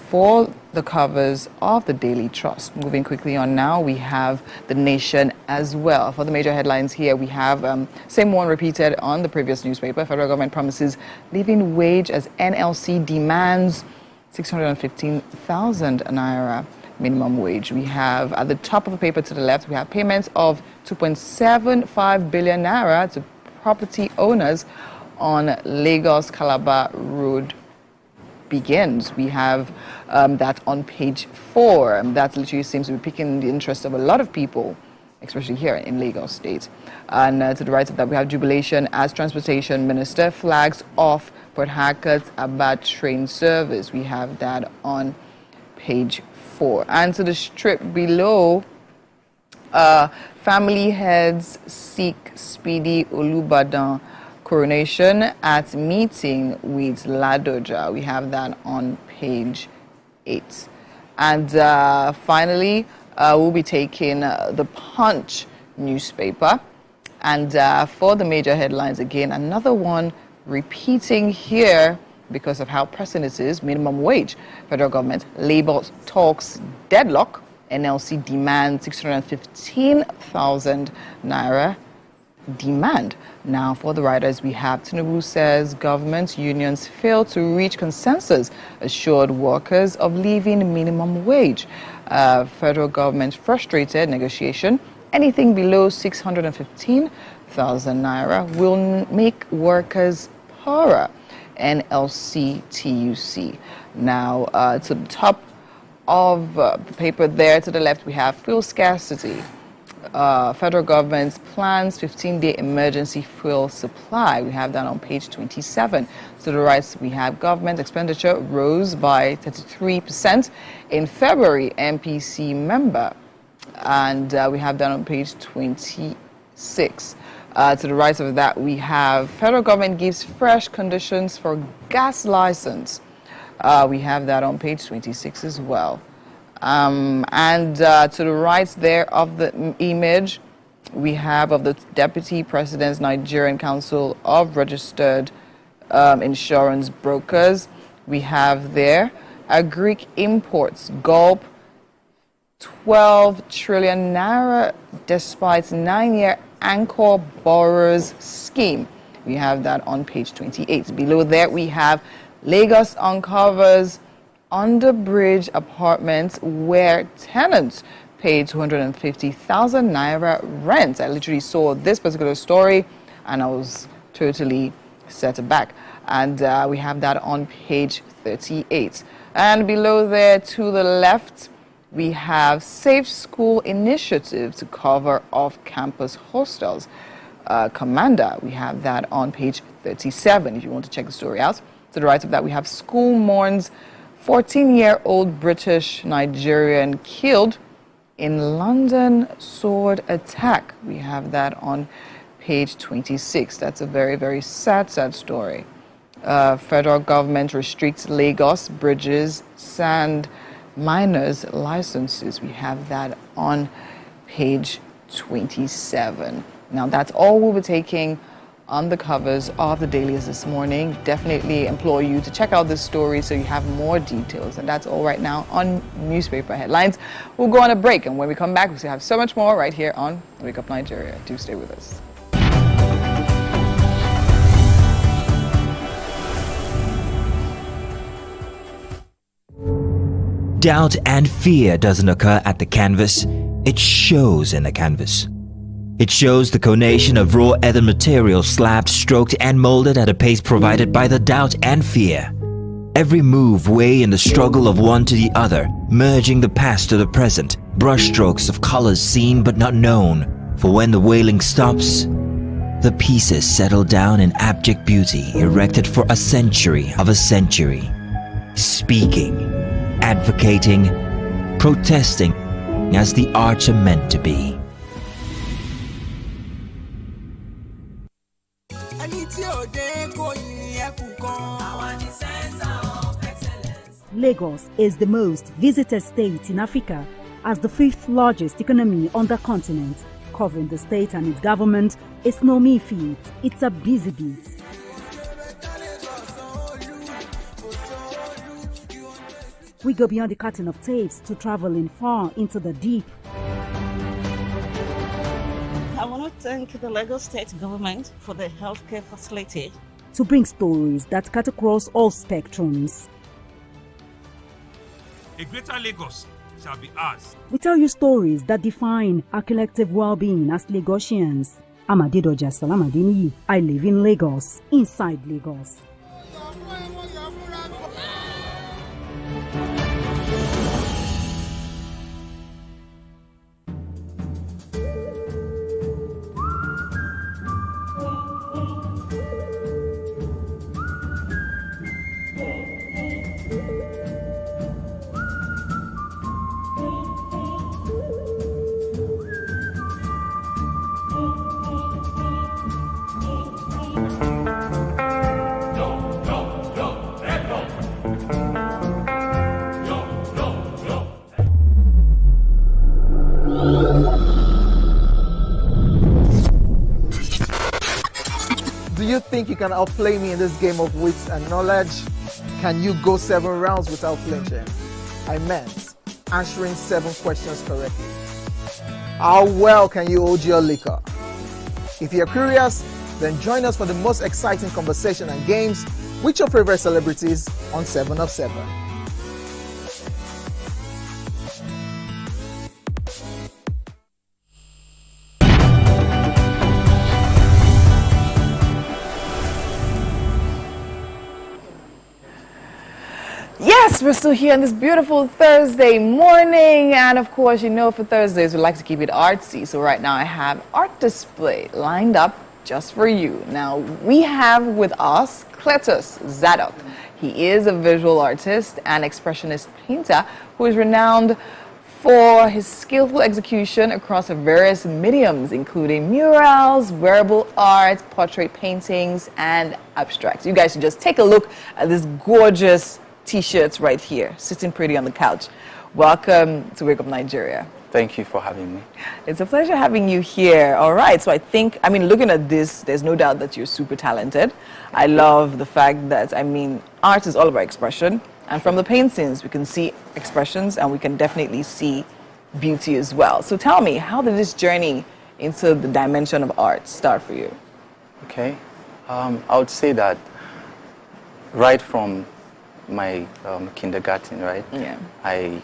for the covers of the Daily Trust. Moving quickly on now, we have The Nation as well. For the major headlines here, we have same one repeated on the previous newspaper. Federal government promises living wage as NLC demands 615,000 naira minimum wage. We have at the top of the paper to the left, we have payments of 2.75 billion naira to property owners on Lagos Calabar Road begins. We have that on page 4. That literally seems to be piquing the interest of a lot of people, especially here in Lagos State. And to the right of that, we have jubilation as Transportation Minister flags off Port Harcourt Abad train service. We have that on page 4. And to the strip below, family heads seek speedy Olubadan coronation at meeting with Ladoja. We have that on page 8. And finally, we'll be taking the Punch newspaper. And for the major headlines, again, another one repeating here because of how pressing it is, minimum wage. Federal government, Labour talks deadlock. NLC demand 615,000 naira demand. Now, for the writers, we have Tinubu says government unions fail to reach consensus, assured workers of living minimum wage. Federal government frustrated negotiation. Anything below 615,000 naira will make workers poorer. NLC TUC. Now, to the top of the paper there to the left, we have fuel scarcity. Federal government plans 15-day emergency fuel supply. We have that on page 27. To the right, we have government expenditure rose by 33% in February, MPC member. And we have that on page 26. To the right of that, we have federal government gives fresh conditions for gas license. We have that on page 26 as well. And to the right there of the image, we have of the Deputy President's Nigerian Council of Registered Insurance Brokers. We have there Greek imports gulp 12 trillion naira despite 9-year anchor borrowers scheme. We have that on page 28. Below there, we have Lagos uncovers under-bridge apartments where tenants paid 250,000 naira rent. I literally saw this particular story and I was totally set aback. And we have that on page 38. And below there to the left, we have Safe School Initiative to cover off-campus hostels. Commander, we have that on page 37 if you want to check the story out. To the right of that, we have school mourns 14-year-old British Nigerian killed in London sword attack. We have that on page 26. That's a very, very sad story. Federal government restricts Lagos bridges, sand miners licenses. We have that on page 27. Now, that's all we'll be taking on the covers of the dailies this morning. Definitely implore you to check out this story so you have more details. And that's all right now on newspaper headlines. We'll go on a break, and when we come back, we still have so much more right here on Wake Up Nigeria. Do stay with us. Doubt and fear doesn't occur at the canvas, it shows in the canvas. It shows the conation of raw earthen material slabbed, stroked and molded at a pace provided by the doubt and fear. Every move way in the struggle of one to the other, merging the past to the present, brushstrokes of colors seen but not known, for when the wailing stops, the pieces settle down in abject beauty erected for a century of a century, speaking, advocating, protesting as the arts are meant to be. Lagos is the most visited state in Africa as the 5th largest economy on the continent. Covering the state and its government is no mean feat. It's a busy beat. We go beyond the curtain of tapes to traveling far into the deep. I want to thank the Lagos State government for the healthcare facility. To bring stories that cut across all spectrums. A greater Lagos shall be ours. We tell you stories that define our collective well-being as Lagosians. I'm Adedoja Salamadini. I live in Lagos, inside Lagos. Do you think you can outplay me in this game of wits and knowledge? Can you go 7 rounds without flinching? I meant answering 7 questions correctly. How well can you hold your liquor? If you're curious, then join us for the most exciting conversation and games with your favorite celebrities on 7 of 7. Yes, we're still here on this beautiful Thursday morning, and of course, you know, for Thursdays we like to keep it artsy. So right now I have art display lined up just for you. Now we have with us Cletus Zadok. He is a visual artist and expressionist painter who is renowned for his skillful execution across various mediums, including murals, wearable art, portrait paintings, and abstracts. You guys should just take a look at this gorgeous T-shirts right here, sitting pretty on the couch. Welcome to Wake Up Nigeria. Thank you for having me. It's a pleasure having you here. All right, so I mean, looking at this, there's no doubt that you're super talented. I love the fact that, art is all about expression. And from the paintings, we can see expressions and we can definitely see beauty as well. So tell me, how did this journey into the dimension of art start for you? Okay, I would say that right from my kindergarten, right? Yeah. I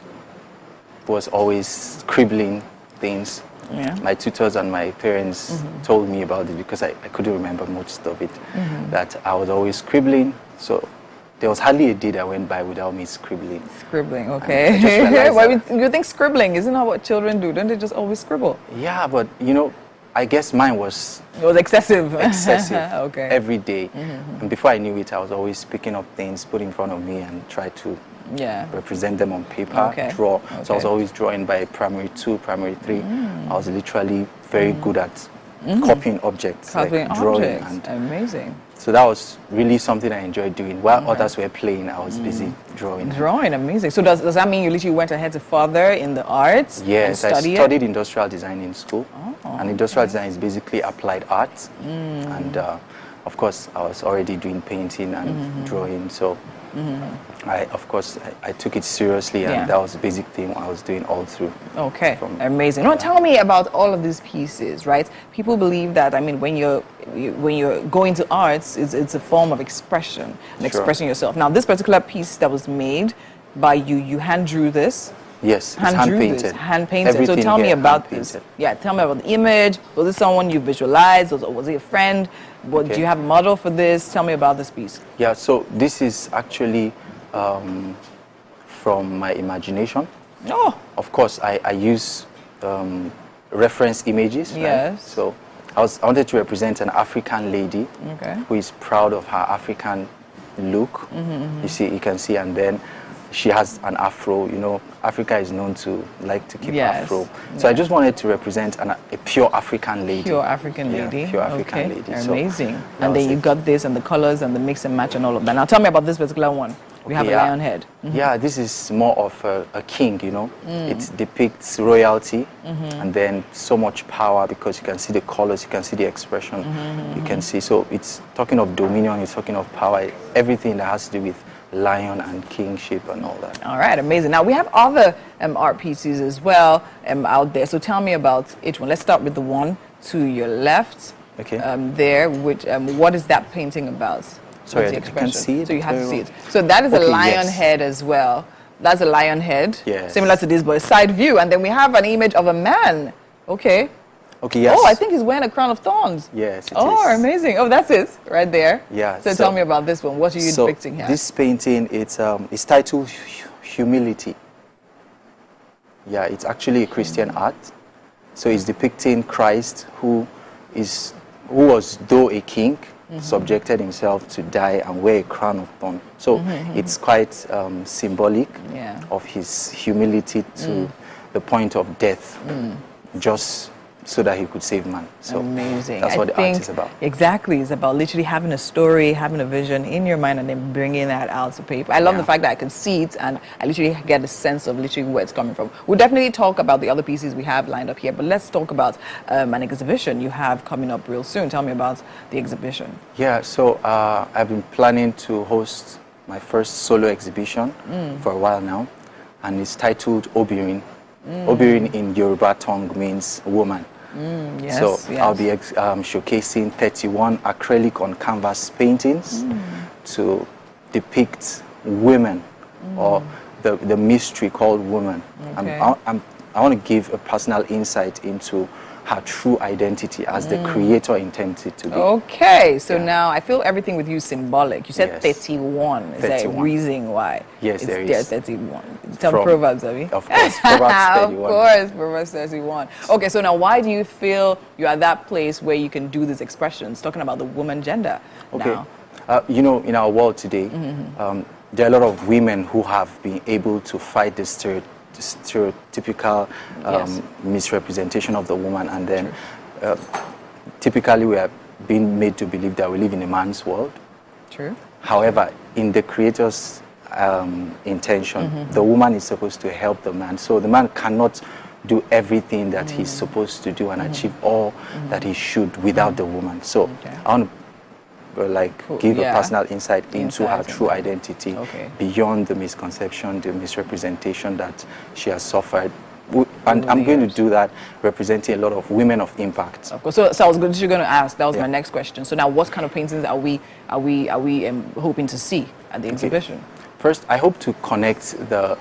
was always scribbling things. Yeah. My tutors and my parents told me about it because I couldn't remember most of it. That I was always scribbling, so there was hardly a day that went by without me scribbling. Scribbling, okay. Why you think scribbling isn't that what children do? Don't they just always scribble? Yeah, but you know, I guess mine was... It was excessive. Excessive. Okay. Every day. And before I knew it, I was always picking up things, put in front of me and try to represent them on paper, draw. So I was always drawing by primary 2, primary 3. I was literally very good at copying objects, drawing. And amazing. So that was really something I enjoyed doing. While others were playing, I was busy drawing. Drawing, amazing. So does that mean you literally went ahead to further in the arts? Yes, I studied industrial design in school. And industrial design is basically applied art. And of course, I was already doing painting and drawing. So I took it seriously, and that was the basic thing I was doing all through. Okay, amazing. Now tell me about all of these pieces, right? People believe that, when you're going to arts, it's a form of expression and expressing yourself. Now this particular piece that was made by you, you hand drew this. Yes, it's hand-painted. Hand-painted. So tell me about this. Yeah, tell me about the image. Was it someone you visualized? Or was it a friend? Do you have a model for this? Tell me about this piece. Yeah, so this is actually from my imagination. Oh. Of course, I use reference images. Yes. Right? So I wanted to represent an African lady who is proud of her African look. You see, you can see, and then she has an afro. You know, Africa is known to like to keep afro. So I just wanted to represent a pure African lady. Pure African lady. Yeah, pure African lady. Amazing. So and then you got this and the colors and the mix and match and all of that. Now tell me about this particular one. We have a lion head. Yeah, this is more of a king, you know. It depicts royalty and then so much power because you can see the colors, you can see the expression, you can see. So it's talking of dominion, it's talking of power, everything that has to do with lion and kingship and all that. All right, amazing. Now we have other art pieces as well out there. So tell me about each one. Let's start with the one to your left. Okay. There, which what is that painting about? Sorry, you can see it. So you have to see it. So that is a lion head as well. That's a lion head. Yes. Similar to this, but a side view. And then we have an image of a man. Okay. Okay, yes. Oh, I think he's wearing a crown of thorns. Yes, it is. Amazing. Oh, that's it, right there. Yeah. So tell me about this one. What are you depicting here? This painting, it's titled Humility. Yeah, it's actually a Christian art. So it's depicting Christ who was though a king, subjected himself to die and wear a crown of thorns. So it's quite symbolic of his humility to the point of death, just so that he could save man. So amazing. That's what the art is about. Exactly. It's about literally having a story, having a vision in your mind, and then bringing that out to paper. I love the fact that I can see it and I literally get a sense of literally where it's coming from. We'll definitely talk about the other pieces we have lined up here, but let's talk about an exhibition you have coming up real soon. Tell me about the exhibition. Yeah, so I've been planning to host my first solo exhibition for a while now, and it's titled Obirin. Obirin in Yoruba tongue means woman. I'll be showcasing 31 acrylic on canvas paintings to depict women or the mystery called woman. I want to give a personal insight into her true identity as the creator intended it to be. Okay, so now I feel everything with you is symbolic. You said 31. Is there a reason why? Yes, there is. 31. Tell me Proverbs, have you? Of course, Proverbs 31. Of course, Proverbs 31. Okay, so now why do you feel you're at that place where you can do these expressions, talking about the woman gender now? You know, in our world today, there are a lot of women who have been able to fight the stereotypical misrepresentation of the woman, and then typically we are being made to believe that we live in a man's world. True. However, in the creator's intention, the woman is supposed to help the man. So the man cannot do everything that he's supposed to do and achieve all that he should without the woman. So I want to give a personal insight into her true identity beyond the misconception, the misrepresentation that she has suffered. And I'm going to do that representing a lot of women of impact. Of course. So I was going to ask, that was my next question. So now what kind of paintings are we hoping to see at the exhibition? First, I hope to connect a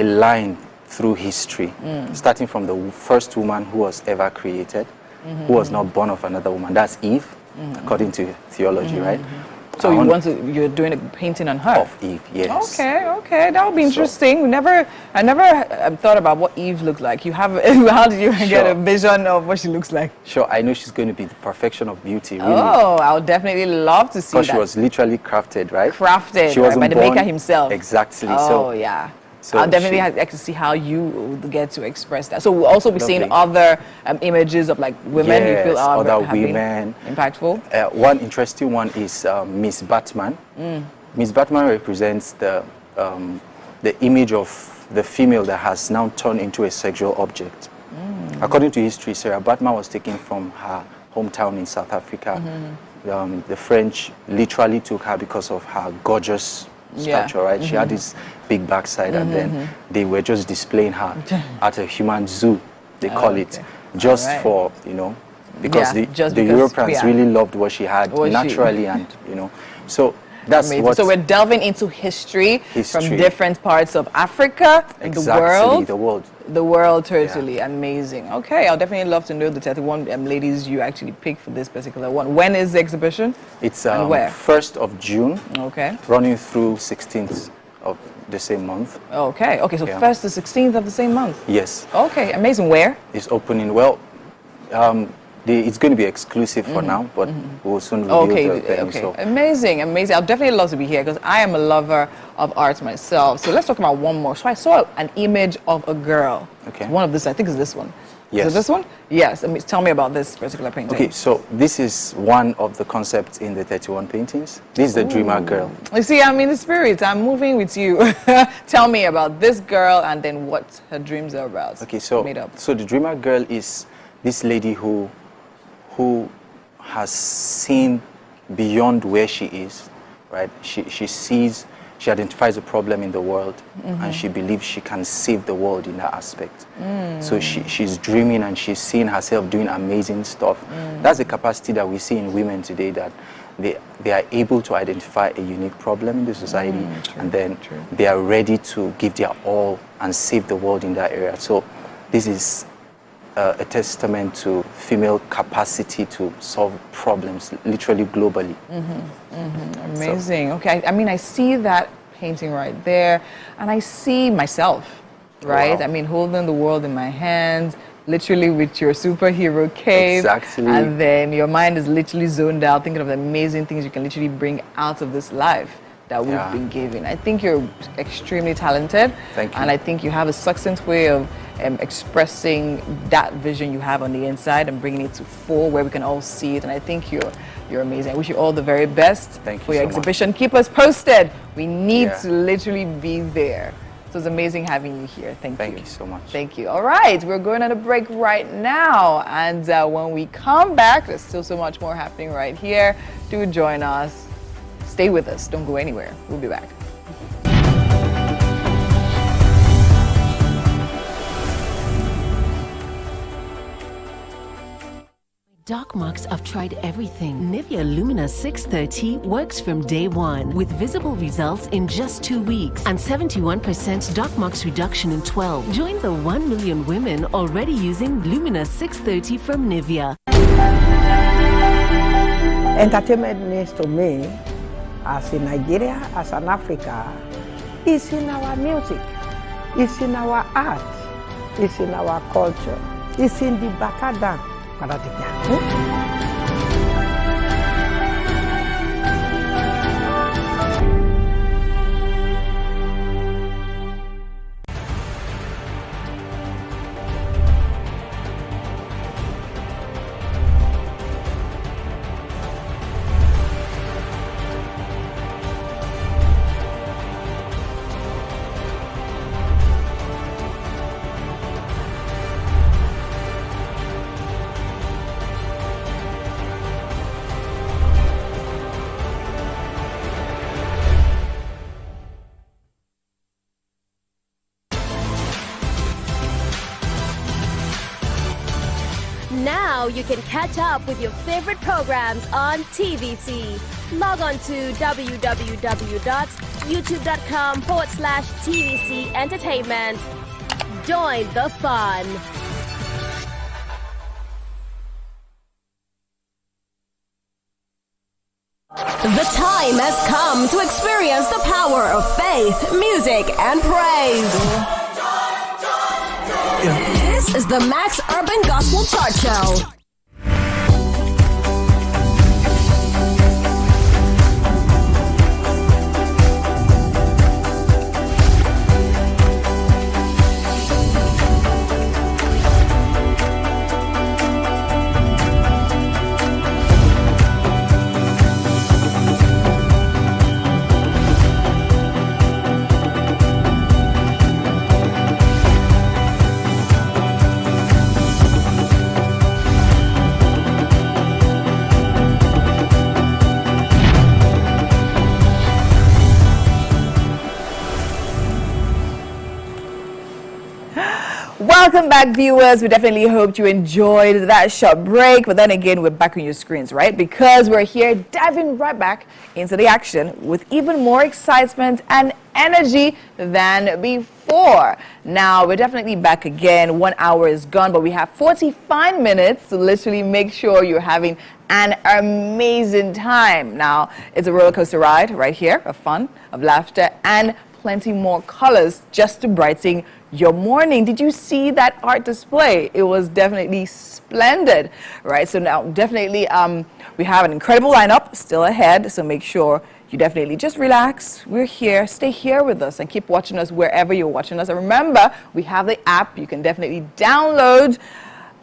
line through history, starting from the first woman who was ever created, who was not born of another woman. That's Eve. According to theology, right? So you're doing a painting on her? Of Eve, yes. Okay, that would be interesting. I never thought about what Eve looked like. How did you get a vision of what she looks like? Sure, I know she's going to be the perfection of beauty, really. Oh, I would definitely love to see that. Because she was literally crafted, right? Crafted, she wasn't by the born, maker himself. Exactly. Oh, yeah. So I'll definitely like to see how you get to express that. So we'll also be seeing other images of like women you feel are other women impactful. One interesting one is Miss Batman. Miss Batman represents the image of the female that has now turned into a sexual object. According to history, Sarah Batman was taken from her hometown in South Africa. The French literally took her because of her gorgeous stature, right? She had this big backside, and then they were just displaying her at a human zoo, they call it, just for, because the Europeans really loved what she had naturally, and, so that's what... So we're delving into history from different parts of Africa, the world totally. Amazing. Okay, I'll definitely love to know the 31 ladies you actually picked for this particular one. When is the exhibition? It's where? 1st of June, running through 16th of the same month. Okay, okay, so 1st to 16th of the same month? Yes. Okay, amazing. Where? It's opening, well, it's going to be exclusive for now, but we'll soon reveal the venue. Okay, So. Amazing, amazing. I'll definitely love to be here because I am a lover of art myself. So let's talk about one more. So I saw an image of a girl. Okay. One of this, I think it's this one. Yes. Is it this one? Yes. Tell me about this particular painting. Okay, so this is one of the concepts in the 31 paintings. This is the Dreamer Girl. You see, I'm in the spirit. I'm moving with you. Tell me about this girl and then what her dreams are about. Okay, so the Dreamer Girl is this lady who has seen beyond where she is, right? She identifies a problem in the world, and she believes she can save the world in that aspect. So she's dreaming and she's seeing herself doing amazing stuff. That's the capacity that we see in women today, that they are able to identify a unique problem in the society, and then they are ready to give their all and save the world in that area. So this is a testament to female capacity to solve problems, literally globally. Amazing. Okay, I mean, I see that painting right there, and I see myself, right? Wow. I mean, holding the world in my hands, literally with your superhero cape. Exactly. And then your mind is literally zoned out, thinking of the amazing things you can literally bring out of this life that we've been given. I think you're extremely talented. Thank you. And I think you have a succinct way of expressing that vision you have on the inside and bringing it to fore where we can all see it. And I think you're amazing. I wish you all the very best for your exhibition. Keep us posted. We need to literally be there. So it's amazing having you here. Thank you. Thank you so much. Thank you. All right, we're going on a break right now. And when we come back, there's still so much more happening right here. Do join us. Stay with us. Don't go anywhere. We'll be back. Dark marks, I've tried everything. Nivea Lumina 630 works from day one with visible results in just 2 weeks and 71% dark marks reduction in 12. Join the 1 million women already using Lumina 630 from Nivea. Entertainment means to me, as in Nigeria, as an Africa, it's in our music, it's in our art, it's in our culture, it's in the Batadan. Now you can catch up with your favorite programs on TVC. Log on to www.youtube.com/TVC Entertainment. Join the fun. The time has come to experience the power of faith, music, and praise. This is the Max Urban Gospel Chart Show. Welcome back, viewers. We definitely hoped you enjoyed that short break. But then again, we're back on your screens, right? Because we're here diving right back into the action with even more excitement and energy than before. Now, we're definitely back again. 1 hour is gone, but we have 45 minutes to literally make sure you're having an amazing time. Now, it's a roller coaster ride right here of fun, of laughter, and plenty more colors just to brighten your morning. Did you see that art display? It was definitely splendid, right? So now definitely we have an incredible lineup still ahead, so make sure you definitely just relax. We're here. Stay here with us and keep watching us wherever you're watching us. And remember, we have the app you can definitely download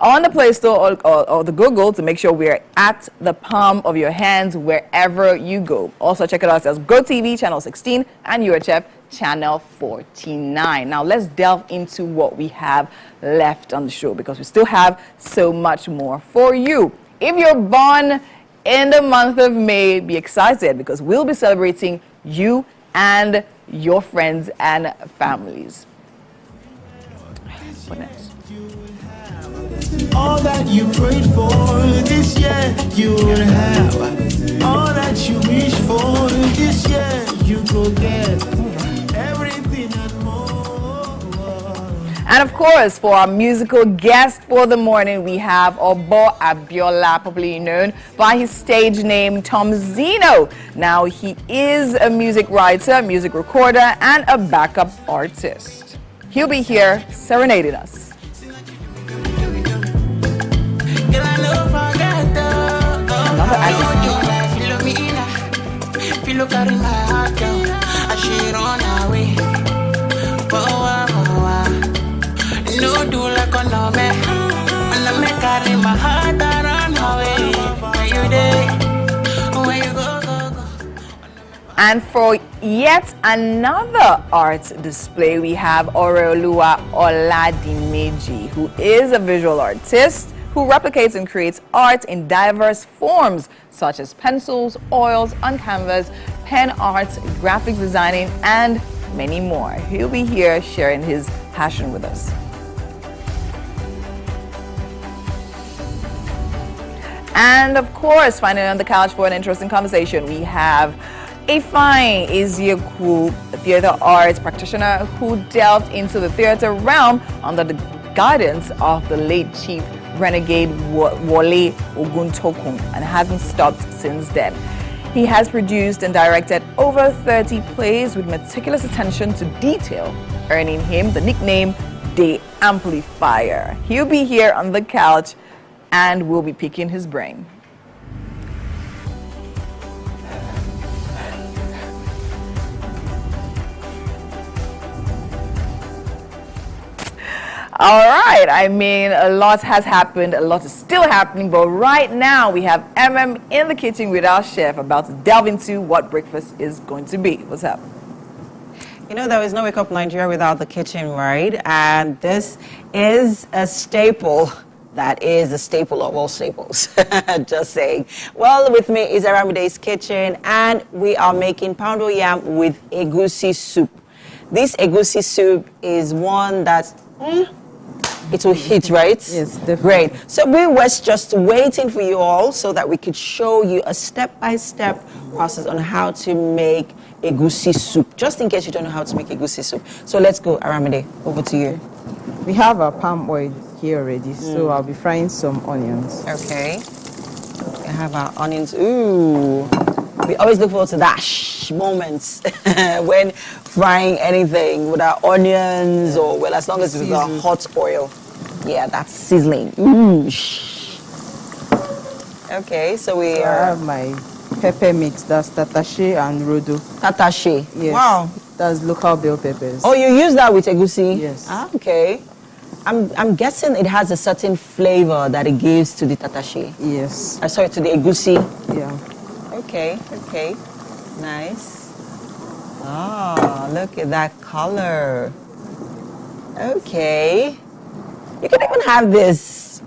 on the Play Store or the Google to make sure we're at the palm of your hands wherever you go. Also, check it out as GOTV Channel 16 and UHF Channel 49. Now, let's delve into what we have left on the show because we still have so much more for you. If you're born in the month of May, be excited because we'll be celebrating you and your friends and families. What next? All that you prayed for this year, you will have. All that you wish for this year, you go get. Everything and more. And of course, for our musical guest for the morning, we have Obo Abiola, popularly known by his stage name Tom Zeno. Now, he is a music writer, music recorder, and a backup artist. He'll be here serenading us. Another If you look at my heart, girl, I should run away. No, do like a no man. And I make carry my heart and run away. Where you there? Where you go? And for yet another art display, we have Oreoluwa Oladimeji, who is a visual artist who replicates and creates art in diverse forms, such as pencils, oils on canvas, pen arts, graphics designing, and many more. He'll be here sharing his passion with us. And of course, finally on the couch for an interesting conversation, we have Ifeanyi Eziokwu, a theater arts practitioner who delved into the theater realm under the guidance of the late Chief Renegade Wole Oguntokun and hasn't stopped since then. He has produced and directed over 30 plays with meticulous attention to detail, earning him the nickname The Amplifier. He'll be here on the couch and we'll be picking his brain. All right, I mean, a lot has happened, a lot is still happening, but right now we have in the kitchen with our chef about to delve into what breakfast is going to be. What's up? You know, there is no Wake Up Nigeria without the kitchen, right? And this is a staple. That is a staple of all staples. Just saying. Well, with me is Aramide's kitchen, and we are making poundo yam with egusi soup. This egusi soup is one that it will hit, right? Yes, definitely. Great. So we were just waiting for you all so that we could show you a step-by-step process on how to make egusi soup, just in case you don't know how to make egusi soup. So let's go, Aramide, over to you. We have our palm oil here already, so I'll be frying some onions. Okay. We have our onions. Ooh. We always look forward to that moment when frying anything with our onions, or well, as long as it's got hot oil. Yeah, that's sizzling. Ooh. Okay, so we I have my pepper mix. That's tatashe and rodo. Tatashe. Yes. Wow. That's local bell peppers. Oh, you use that with egusi? Yes. Ah, okay. I'm guessing it has a certain flavor that it gives to the tatashe. Yes. Sorry, to the egusi. Yeah. Okay, okay. Nice. Ah, look at that color. Okay. You can even have this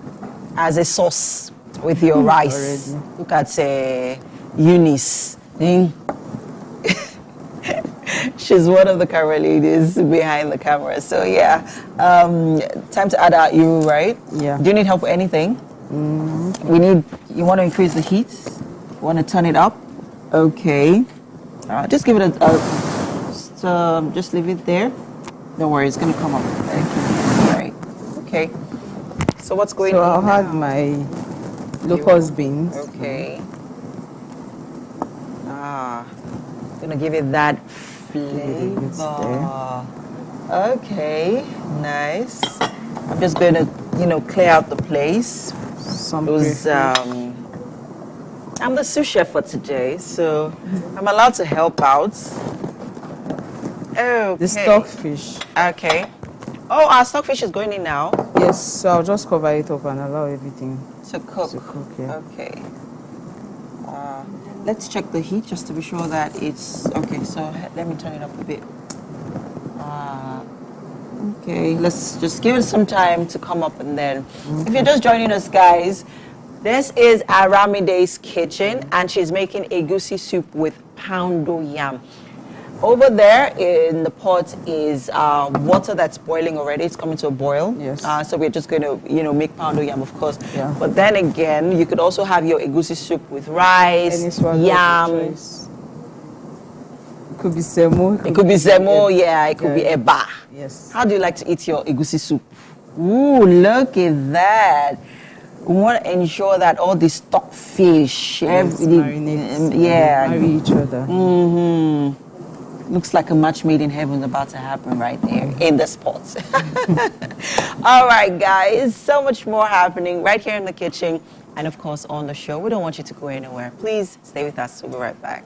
as a sauce with your rice. Already. Look at Eunice. She's one of the camera ladies behind the camera. So yeah, time to add our iru, right? Yeah. Do you need help with anything? You want to increase the heat? You want to turn it up? Okay. Just give it just leave it there. Don't worry, it's gonna come up. All right. Okay. So what's going on? So I'll add my locust beans. Okay. Gonna give it that flavor. Okay, nice. I'm just going to, clear out the place. I'm the sous chef for today, so I'm allowed to help out. Okay. The stockfish. Okay. Oh, our stockfish is going in now? Yes, so I'll just cover it up and allow everything to cook. Yeah. Okay. Let's check the heat just to be sure that it's okay. So let me turn it up a bit. Okay, let's just give it some time to come up, and then if you're just joining us, guys, this is Aramide's kitchen, and she's making egusi soup with poundo yam. Over there in the pot is water that's boiling already. It's coming to a boil. Yes. So we're just going to, make poundo yam, of course. Yeah. But then again, you could also have your egusi soup with rice, yam. It could be semo. It could be semo, yeah. It could be eba. Yes. How do you like to eat your egusi soup? Ooh, look at that. We want to ensure that all the stockfish, marry each other. Looks like a match made in heaven is about to happen right there in the spot. All right, guys, so much more happening right here in the kitchen and, of course, on the show. We don't want you to go anywhere. Please stay with us. We'll be right back.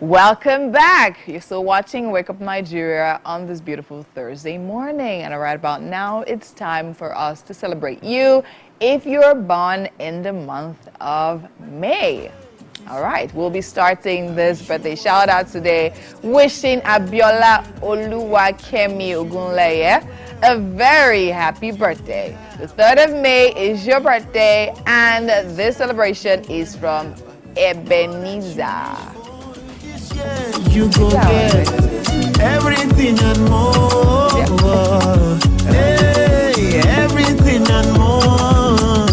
Welcome back. You're still watching Wake Up Nigeria on this beautiful Thursday morning. And right about now, it's time for us to celebrate you if you're born in the month of May. All right, we'll be starting this birthday shout out today, wishing Abiola Oluwakemi Ogunleye a very happy birthday. The 3rd of May is your birthday, and this celebration is from Ebenezer. You go get everything and more. Hey, everything and more.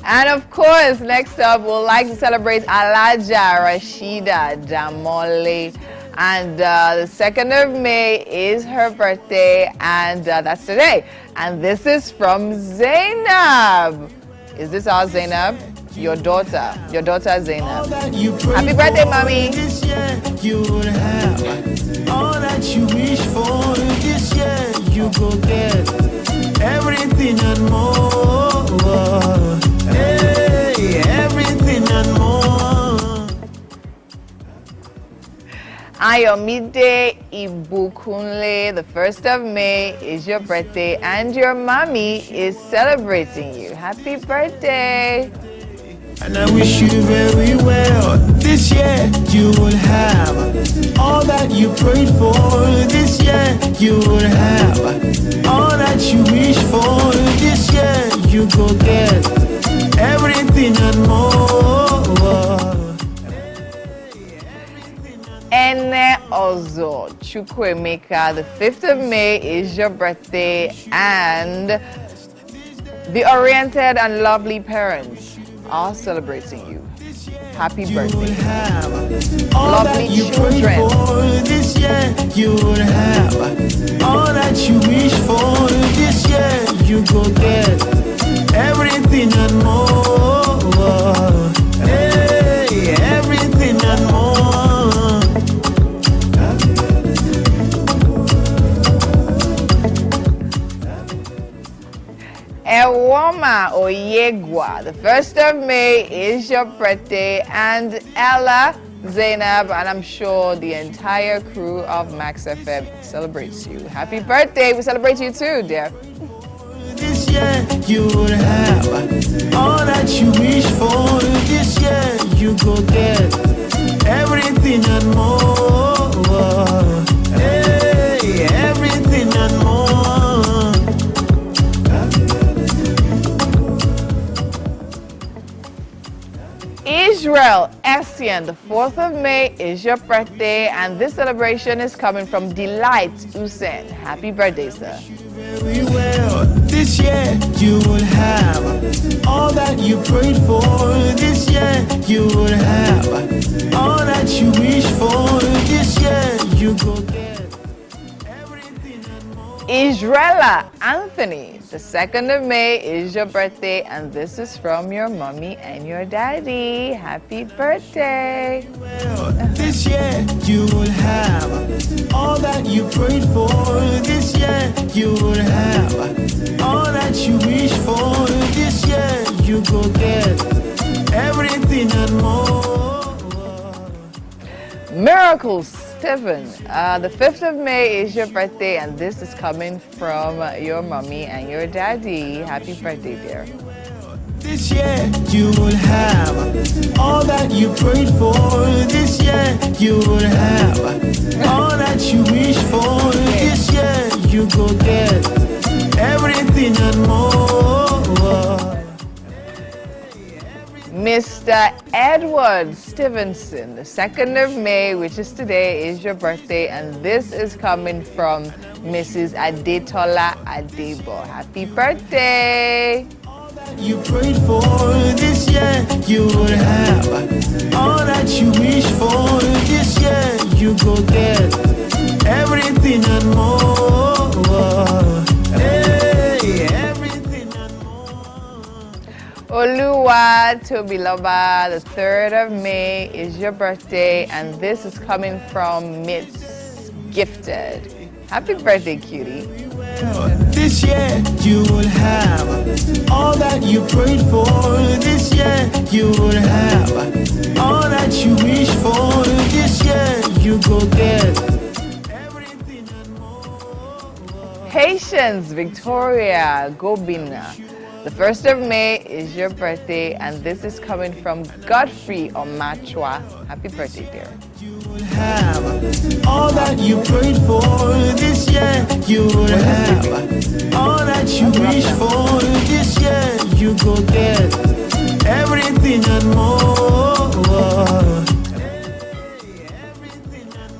And of course, next up, we'll like to celebrate Alaja Rashida Damole. And the 2nd of May is her birthday, and that's today. And this is from Zainab. Is this our Zainab? Your daughter Zainab. Happy birthday, mommy. This year you will have all that you wish for. This year you go get everything and more. Hey, everything and more. Ayomide Ibukunle, the 1st of May is your birthday, and your mommy is celebrating you. Happy birthday! And I wish you very well. This year you will have all that you prayed for. This year you will have all that you wish for. This year you go get everything and more. Ene Ozo Chukwemeka, the 5th of May is your birthday, and the oriented and lovely parents are celebrating you. Happy birthday. All Lovely that you pray children. for this year, you will have. All that you wish for this year, you go get. Everything and more. Hey, everything and more. Ewoma Oyegwa, the 1st of May is your birthday, and Ella, Zainab, and I'm sure the entire crew of Max FM celebrates you. Happy birthday. We celebrate you too, dear. This year you will have all that you wish for. This year you go get everything and more. Hey, everything and more. Israel Essien, the 4th of May is your birthday, and this celebration is coming from Delight Usen. Happy birthday, sir. Very well. This year you will have all that you prayed for. This year you will have all that you wish for. This year you go get. Israela Anthony, the 2nd of May is your birthday, and this is from your mommy and your daddy. Happy birthday. This year you will have all that you prayed for. This year you will have all that you wish for. This year you go get everything and more. Miracles Stephen, the 5th of May is your birthday, and this is coming from your mommy and your daddy. Happy birthday, dear. This year you will have all that you prayed for. This year you will have all that you wish for. This year you go get everything and more. Mr. Edward Stevenson, the 2nd of May, which is today, is your birthday, and this is coming from Mrs. Adetola Adebo. Happy birthday! You prayed for this year, you will have all that you wish for. This year you go get everything and more. Hey, everything and more. Oluwa Tobiloba, the 3rd of May is your birthday, and this is coming from Miss Gifted. Happy birthday, cutie. This year you will have all that you prayed for. This year you will have all that you wish for. This year you go get Haitians, Victoria Gobina. The 1st of May is your birthday, and this is coming from Godfrey Omachwa. Happy birthday, dear. have all that you prayed for. This year you will have all that you wish for. This year you go get everything and more.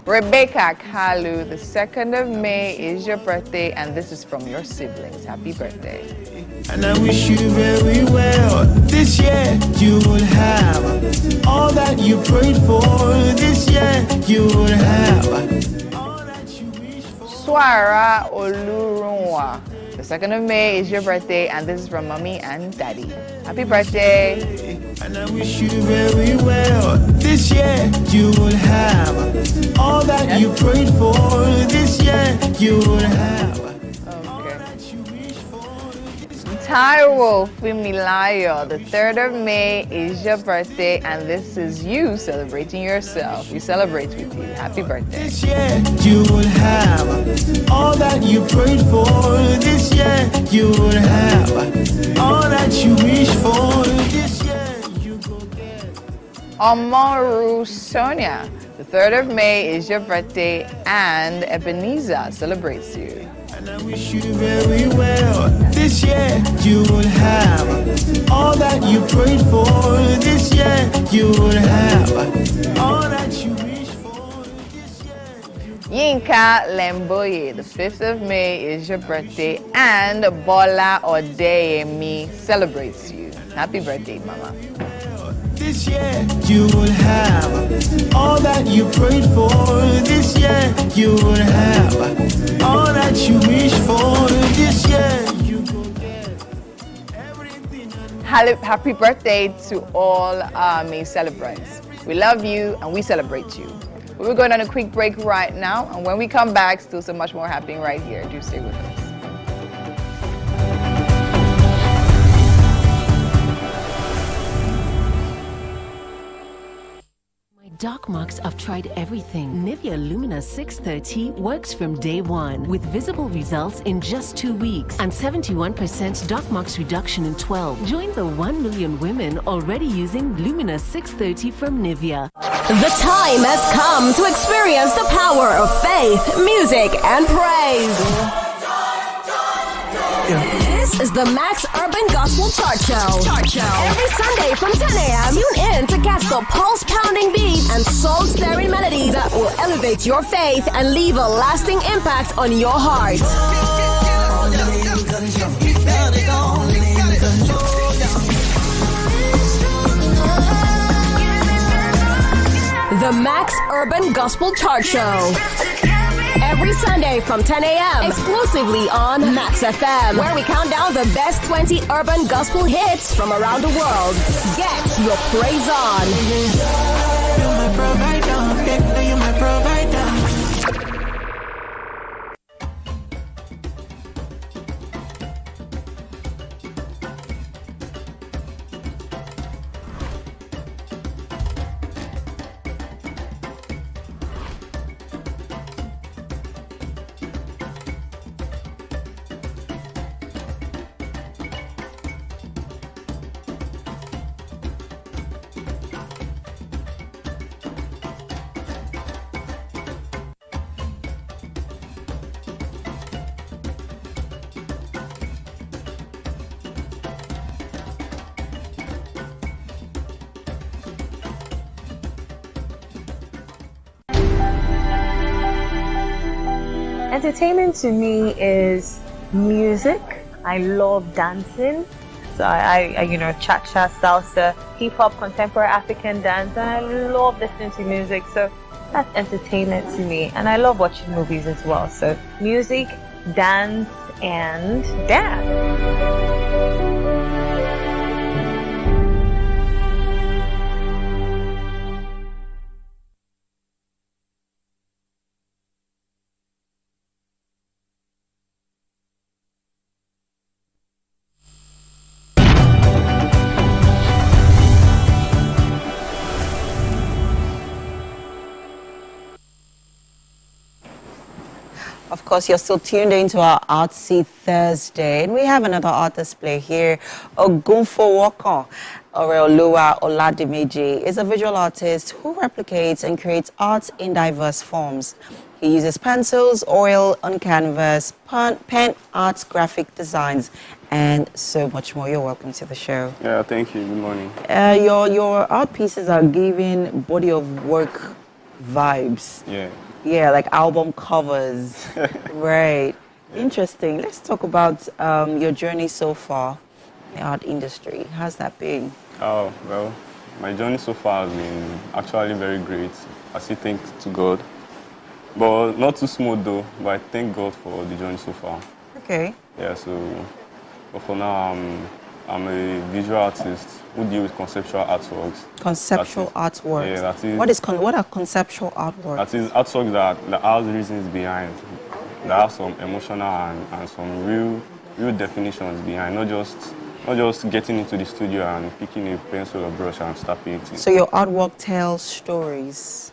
Rebecca Kalu, the 2nd of May is your birthday, and this is from your siblings. Happy birthday. And I wish you very well. This year you will have all that you prayed for. This year you will have all that you wish for. Swara Olurunwa, the 2nd of May is your birthday, and this is from Mommy and Daddy. Happy birthday. And I wish you very well. This year you will have all that you prayed for. This year you will have. Taiwo Fumilayo, the 3rd of May is your birthday, and this is you celebrating yourself. We celebrate with you. Happy birthday. This year you will have all that you prayed for. This year you will have all that you wish for. This year you go get. Omoru Sonia, the 3rd of May is your birthday, and Ebenezer celebrates you. And I wish you very well. This year you will have all that you prayed for. This year you will have all that you wish for. This year you Yinka Lemboye, the 5th of May is your birthday, and Bola Odeyemi celebrates you. Happy birthday, Mama. This year you will have all that you prayed for. This year you will have all that you wish for. This year you will get everything. Happy birthday to all May celebrants. We love you and we celebrate you. We're going on a quick break right now, and when we come back, still so much more happening right here. Do stay with us. Dark marks, I've tried everything. Nivea Lumina 630 works from day one with visible results in just 2 weeks and 71% dark marks reduction in 12. Join the 1 million women already using Lumina 630 from Nivea. The time has come to experience the power of faith, music, and praise. This is the Max Urban Gospel Chart Show. Every Sunday from 10 a.m., tune in to catch the pulse-pounding beat and soul-stirring melodies that will elevate your faith and leave a lasting impact on your heart. The Max Urban Gospel Chart Show. Every Sunday from 10 a.m. exclusively on Max FM, where we count down the best 20 urban gospel hits from around the world. Get your praise on. You're my provider. You're my provider. Entertainment to me is music. I love dancing. So I cha-cha, salsa, hip-hop, contemporary African dance. And I love listening to music. So that's entertainment to me. And I love watching movies as well. So music, dance, and dance. Of course, you're still tuned into our Artsy Thursday. And we have another art display here. Ogunfo Woko Oreoluwa Oladimeji is a visual artist who replicates and creates art in diverse forms. He uses pencils, oil on canvas, pen art, graphic designs, and so much more. You're welcome to the show. Yeah, thank you. Good morning. Your art pieces are giving body of work vibes. Yeah. Yeah, like album covers. Right. Interesting. Let's talk about your journey so far in the art industry. How's that been? Oh, well, my journey so far has been actually very great. I say thanks to God. But not too smooth though, but I thank God for the journey so far. Okay. Yeah, but for now, I'm a visual artist who deals with conceptual artworks. Conceptual artworks. Yeah, that is. What are conceptual artworks? That is artwork that has reasons behind, that have some emotional and some real definitions behind, not just getting into the studio and picking a pencil or brush and start painting. So your artwork tells stories.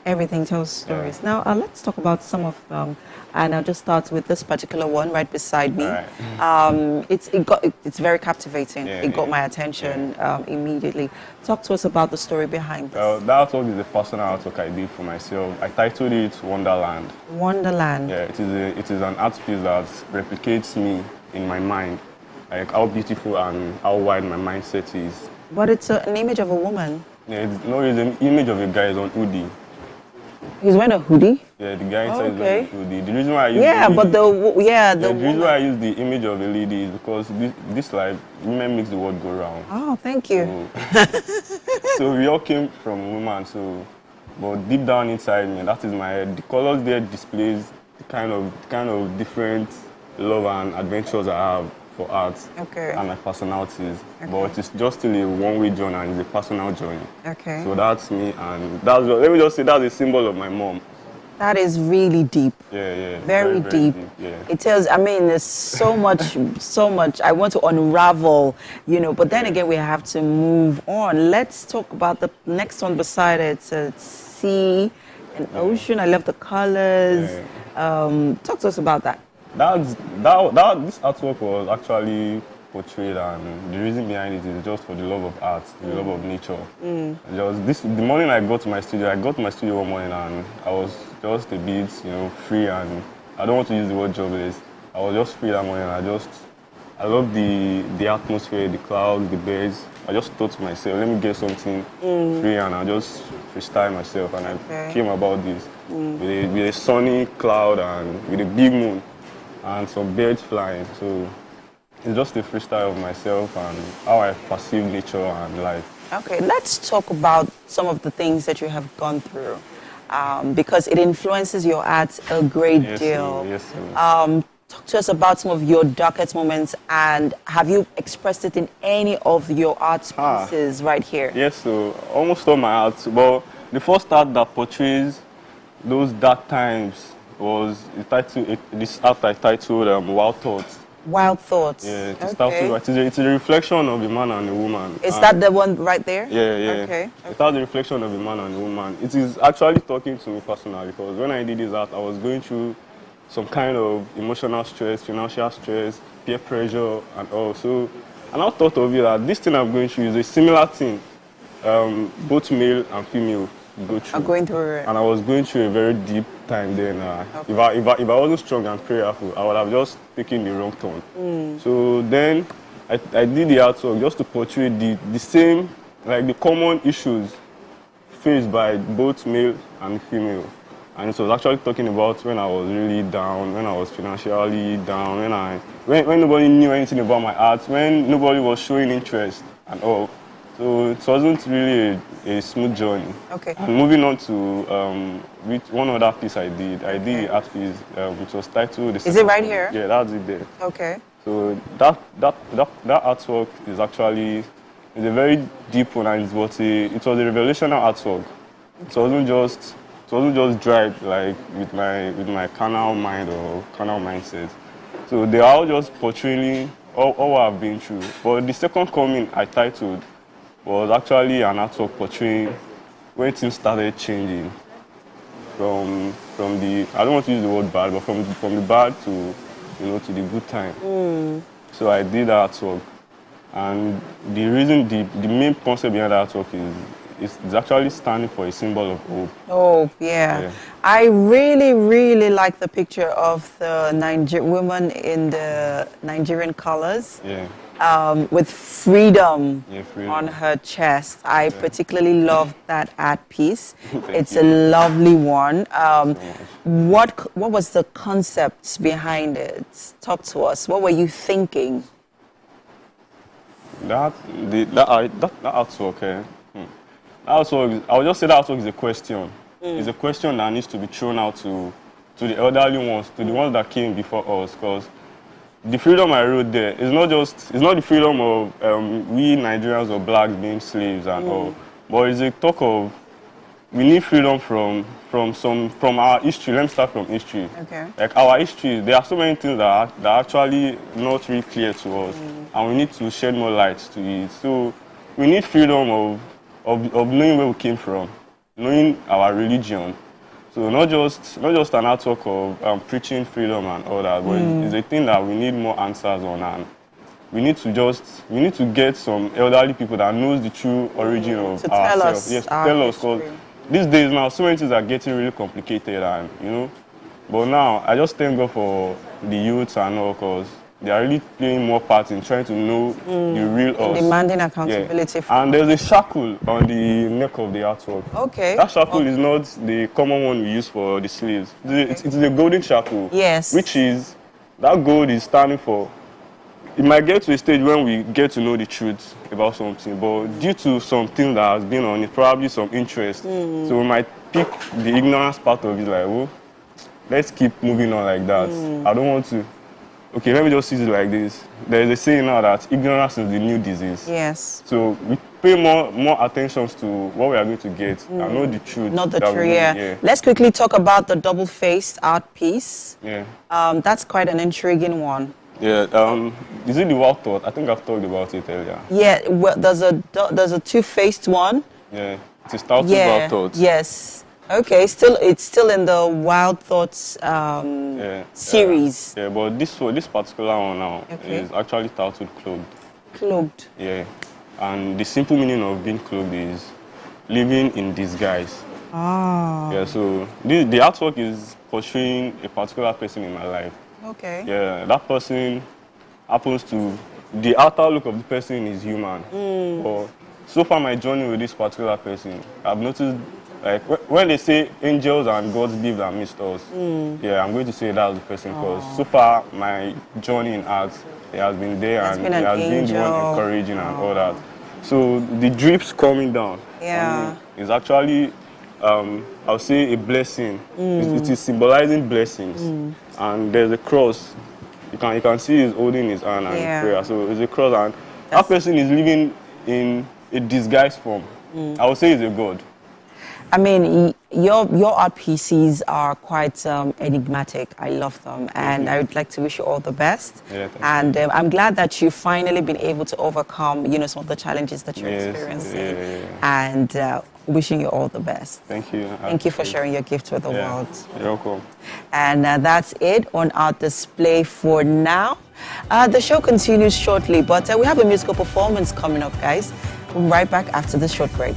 Everything tells stories. Yeah. Now let's talk about some of them, and I'll just start with this particular one right beside me. Right. It's very captivating. It got my attention immediately. Talk to us about the story behind this. That artwork is a personal artwork I did for myself. I titled it Wonderland. Wonderland. Yeah, it is an art piece that replicates me in my mind, like how beautiful and how wide my mindset is. But it's an image of a woman. Yeah, it's an image of a guy on hoodie. He's wearing a hoodie? Yeah, the guy inside is Okay. wearing a hoodie. The reason why I use the reason why I use the image of a lady is because this life, women makes the world go round. Oh, thank you. So we all came from women, but deep down inside me, that is my head. The colors there displays the kind of different love and adventures I have for art and my personalities. Okay. But it's just still a one-way journey and it's a personal journey. Okay. So that's me, and let me just say that's a symbol of my mom. That is really deep. Yeah. Very deep. Yeah. It tells, I mean, there's so much, so much. I want to unravel, but then again, we have to move on. Let's talk about the next one beside it. So it's sea and ocean. I love the colors. Talk to us about that. This artwork was actually portrayed, and the reason behind it is just for the love of art, the love of nature. The morning I got to my studio, one morning and I was just a bit, free, and I don't want to use the word jobless. I was just free that morning. I love the atmosphere, the clouds, the birds. I just thought to myself, let me get something free, and I just freestyle myself, and I came about this with a sunny cloud and with a big moon and some birds flying. So it's just a freestyle of myself and how I perceive nature and life. Okay, let's talk about some of the things that you have gone through, because it influences your art a great deal. Yes, sir. Talk to us about some of your darkest moments, and have you expressed it in any of your art pieces right here? Yes, so almost all my art. But the first art that portrays those dark times was this art I titled Wild Thoughts. Wild Thoughts. Yeah, it's a reflection of a man and a woman. Is that the one right there? Yeah. Okay. It's not the reflection of a man and a woman. It is actually talking to me personally, because when I did this art, I was going through some kind of emotional stress, financial stress, peer pressure, and all. So, and I thought of it that this thing I'm going through is a similar thing. Both male and female go through. I'm going through it. And I was going through a very deep time then. If I wasn't strong and prayerful, I would have just taken the wrong turn. So then I did the artwork just to portray the same, like the common issues faced by both male and female. And it was actually talking about when I was really down, when I was financially down, when nobody knew anything about my art, when nobody was showing interest and all. So it wasn't really a smooth journey. Okay. And moving on to with one other piece I did the art piece, which was titled... Is it right here? Yeah, that's it there. Okay. So that artwork is actually a very deep one, and it was a revelational artwork. It wasn't just dry like with my carnal mind or carnal mindset. So they are all just portraying all what I've been through. But the second coming I titled was actually an artwork portraying when things started changing from the, I don't want to use the word bad, but from the bad to to the good time. So I did that artwork, and the main concept behind that artwork is it's actually standing for a symbol of hope. Oh, yeah. I really, really like the picture of the woman in the Nigerian colors. With freedom on her chest. I particularly love that art piece. It's a lovely one. What was the concept behind it? Talk to us. What were you thinking? That artwork, also, I would just say that artwork is a question. It's a question that needs to be thrown out to the elderly ones, to the ones that came before us, because the freedom I wrote there is not the freedom of we Nigerians or blacks being slaves and all, but it's a talk of we need freedom from our history. Let me start from history. Okay. Like our history, there are so many things that are actually not really clear to us, and we need to shed more light to it. So we need freedom of knowing where we came from, knowing our religion. So not just an artwork of preaching freedom and all that, but it's a thing that we need more answers on, and we need to get some elderly people that knows the true origin of ourselves. Yes, to tell us, because these days now so many things are getting really complicated, and but now I just thank God for the youth and all, because they are really playing more part in trying to know the real us. Demanding accountability. Yeah. And there's a shackle on the neck of the artwork. Okay. That shackle is not the common one we use for the sleeves. It's a golden shackle. Yes. Which is, that gold is standing for, it might get to a stage when we get to know the truth about something, but due to something that has been on it, probably some interest, so we might pick the ignorance part of it, like, oh, let's keep moving on like that. I don't want to. Okay, let me just use it like this. There's a saying now that ignorance is the new disease. Yes. So we pay more attention to what we are going to get and know the truth. Not the truth, yeah. Let's quickly talk about the double-faced art piece. Yeah. That's quite an intriguing one. Yeah. Is it the wild thought? I think I've talked about it earlier. Yeah. Well, there's a two-faced one. Yeah. It is titled Wild Thoughts. Yes. Okay, it's still in the Wild Thoughts series. Yeah, but this particular one now is actually titled Cloaked. Cloaked. Yeah, and the simple meaning of being cloaked is living in disguise. Ah. Yeah, so the artwork is portraying a particular person in my life. Okay. Yeah, that person happens to, the outer look of the person is human. But so far my journey with this particular person, I've noticed, like, when they say angels and gods lived amidst us, yeah, I'm going to say that's the person, because so far my journey in art, it has been there, and it has been the one encouraging and all that. So the drips coming down is actually, I'll say, a blessing. It is symbolizing blessings, and there's a cross. You can see he's holding his hand and prayer. So it's a cross, and that person is living in a disguised form. I would say he's a god. I mean, your art pieces are quite enigmatic. I love them, and I would like to wish you all the best. Yeah, and I'm glad that you've finally been able to overcome, some of the challenges that you're experiencing. And wishing you all the best. Thank you. Thank you for sharing your gift with the world. You're welcome. And that's it on our display for now. The show continues shortly, but we have a musical performance coming up, guys. We'll be right back after this short break.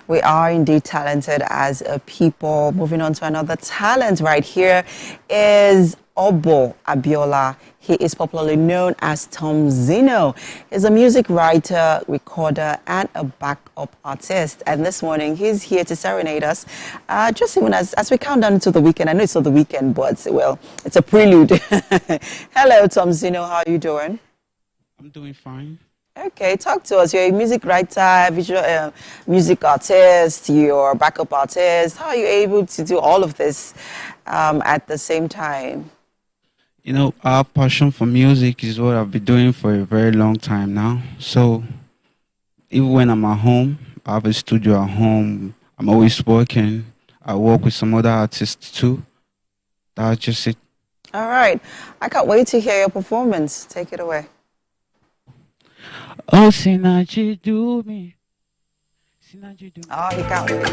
We are indeed talented as a people. Moving on to another talent right here is Obo Abiola. He is popularly known as Tom Zino. He's a music writer, recorder, and a backup artist. And this morning, he's here to serenade us, just even as we count down into the weekend. I know it's not the weekend, but, well, it's a prelude. Hello, Tom Zino. How are you doing? I'm doing fine. Okay, talk to us. You're a music writer, visual music artist, you're a backup artist. How are you able to do all of this at the same time? You know, our passion for music is what I've been doing for a very long time now. So even when I'm at home, I have a studio at home. I'm always working. I work with some other artists too. That's just it. All right. I can't wait to hear your performance. Take it away. Oh, Sinachi do me. Sinachi do me. Oh, you can't wait.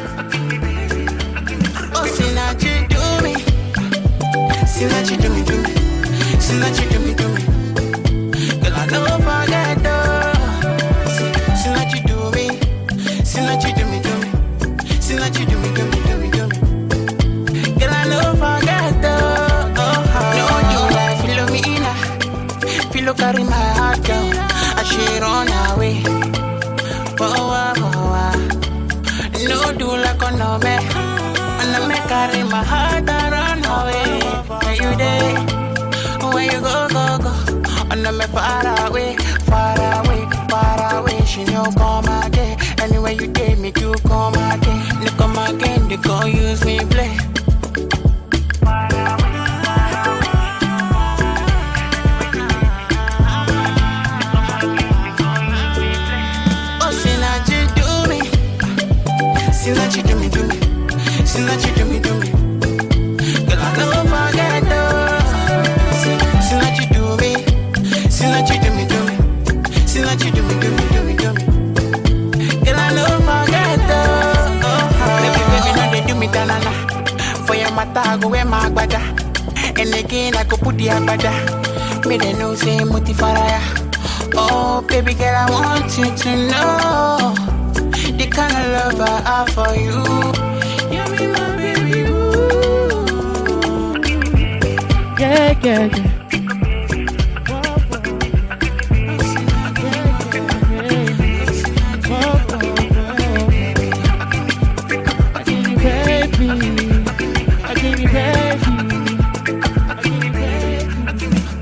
Oh, Sinachi do me. Sinachi do me, do me. Sinachi do me, do me. Girl, I don't forget though. Sinachi do me. Sinachi do me, do me. Sinachi do me, do me, do me, do me. Girl, I don't forget though. No, you like Philomena. Philo carry my heart, girl. I should run away. Whoa, whoa, whoa. me. And I make carry my heart and run away. Where you there? Where you go, go, go? And I make far away, far away, far away. She no come again. Anyway you take me to come again. They come again, they go use me play. See what you do me, do me. See what you do me, do me. Girl, I don't forget though. See what you do me. See what you do me, do me. See what you do me, do me, do me, do me. Girl, I don't forget though. Baby, now they do me tanana. For your mata, I go wear my agbada. And again, I go put the agbada. Me they know say motifaraya. Oh, baby girl, I want you to know the kind of love I have for you. You be my baby, ooh. Yeah, yeah, yeah.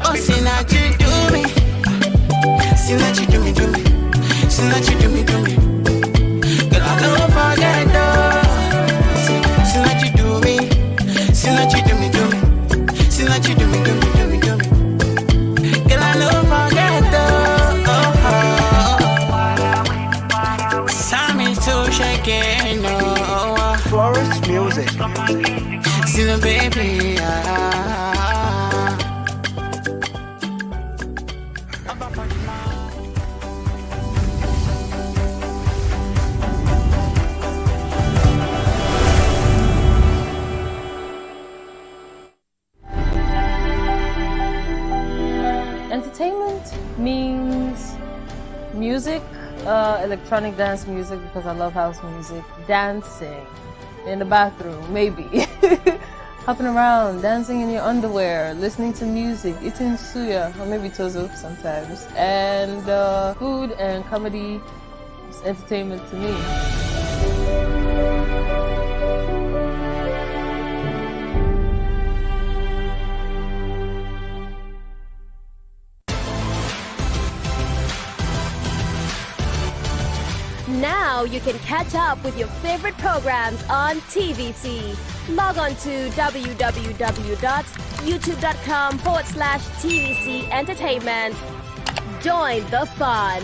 Oh, see now you do me. See what you do me, do me. See what you do me, do me. Girl, I don't forget though. See what you do me. See what you do me, do me. See what you do me, do me, do me, do me. Girl, I don't forget though. Sammy to shaking, no. Florist music. See the baby, Entertainment means music, electronic dance music because I love house music, dancing in the bathroom, maybe, hopping around, dancing in your underwear, listening to music, eating suya, or maybe tozo sometimes, and food and comedy is entertainment to me. Now you can catch up with your favorite programs on TVC. Log on to www.youtube.com/TVC Entertainment. Join the fun.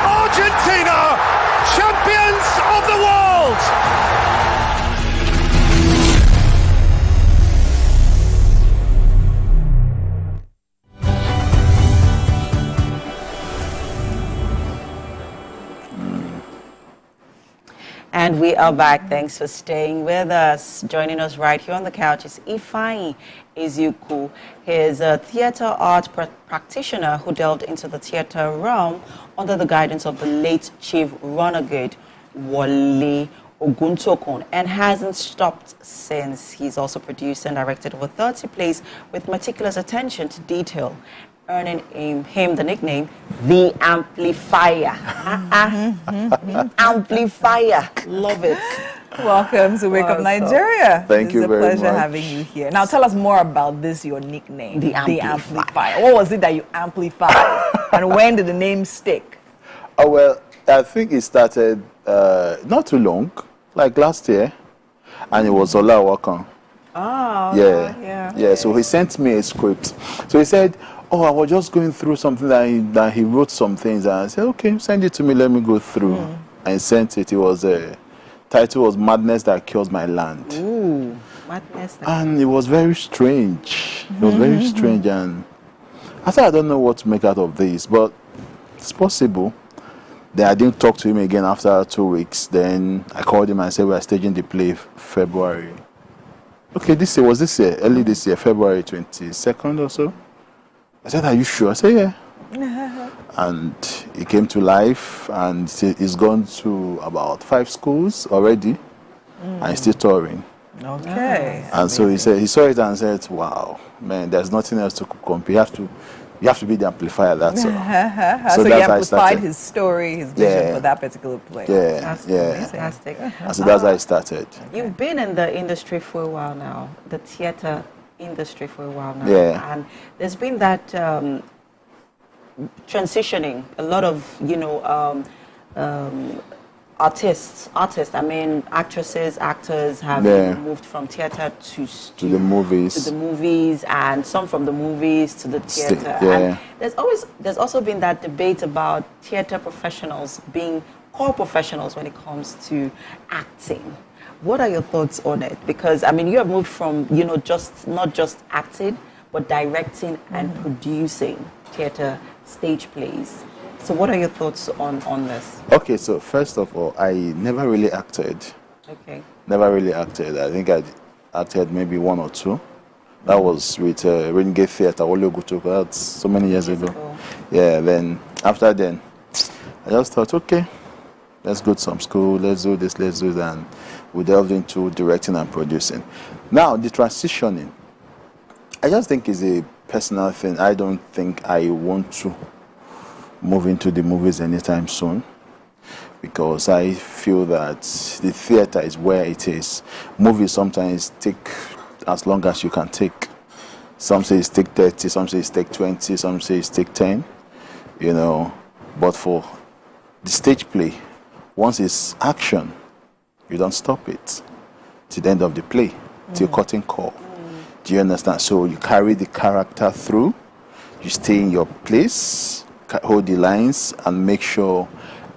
Argentina, champions of the world! And we are back. Thanks for staying with us. Joining us right here on the couch is Ifeanyi Ezeuku. He is a theater art practitioner who delved into the theater realm under the guidance of the late Chief Renegade Wole Oguntokun and hasn't stopped since. He's also produced and directed over 30 plays with meticulous attention to detail, earning him the nickname The Amplifier. Amplifier. Love it. Welcome to Wake Up Nigeria. Thank you very much. It's a pleasure having you here. Now tell us more about this, your nickname, The Amplifier. What was it that you amplified? And when did the name stick? Oh, well, I think it started not too long, like last year, and it was Ola Wakan. Oh, yeah. So he sent me a script. So he said, oh, I was just going through something that he wrote some things, and I said, okay, send it to me, let me go through. And sent it. It was title was Madness That Cures My Land. Ooh, Madness. And it was very strange. It was very strange, and I said, I don't know what to make out of this, but it's possible. Then I didn't talk to him again after 2 weeks. Then I called him and said we are staging the play February. okay, this year, was this year, early this year, February 22nd or so. I said, are you sure? I said, yeah. And he came to life, and he's gone to about 5 schools already, and he's still touring. Okay. And so he said, he saw it and said, wow, man, there's nothing else to compare. You have to be the amplifier, that's all. So he amplified his story, his vision for that particular play. That's fantastic. And so that's how I started. You've been in the industry for a while now, the theater industry for a while now. Yeah. And there's been that transitioning. A lot of, artists, I mean, actresses, actors have moved from theater to the movies, and some from the movies to the theater. And there's also been that debate about theater professionals being core professionals when it comes to acting. What are your thoughts on it? Because I mean, you have moved from not just acting, but directing and producing theater stage plays. So what are your thoughts on this? Okay, so first of all, I never really acted. Okay. Never really acted. I think I acted maybe 1 or 2. That was with Renegade Theatre, Olioguto. That's so many years ago. Yeah, then after then, I just thought, okay, let's go to some school, let's do this, let's do that. And we delved into directing and producing. Now, the transitioning, I just think is a personal thing. I don't think I want to move into the movies anytime soon, because I feel that the theater is where it is. Movies sometimes take as long as you can take. Some say it's take 30, some say it's take 20, some say it's take 10, But for the stage play, once it's action, you don't stop it to the end of the play, till curtain call. Do you understand? So you carry the character through, you stay in your place, hold the lines, and make sure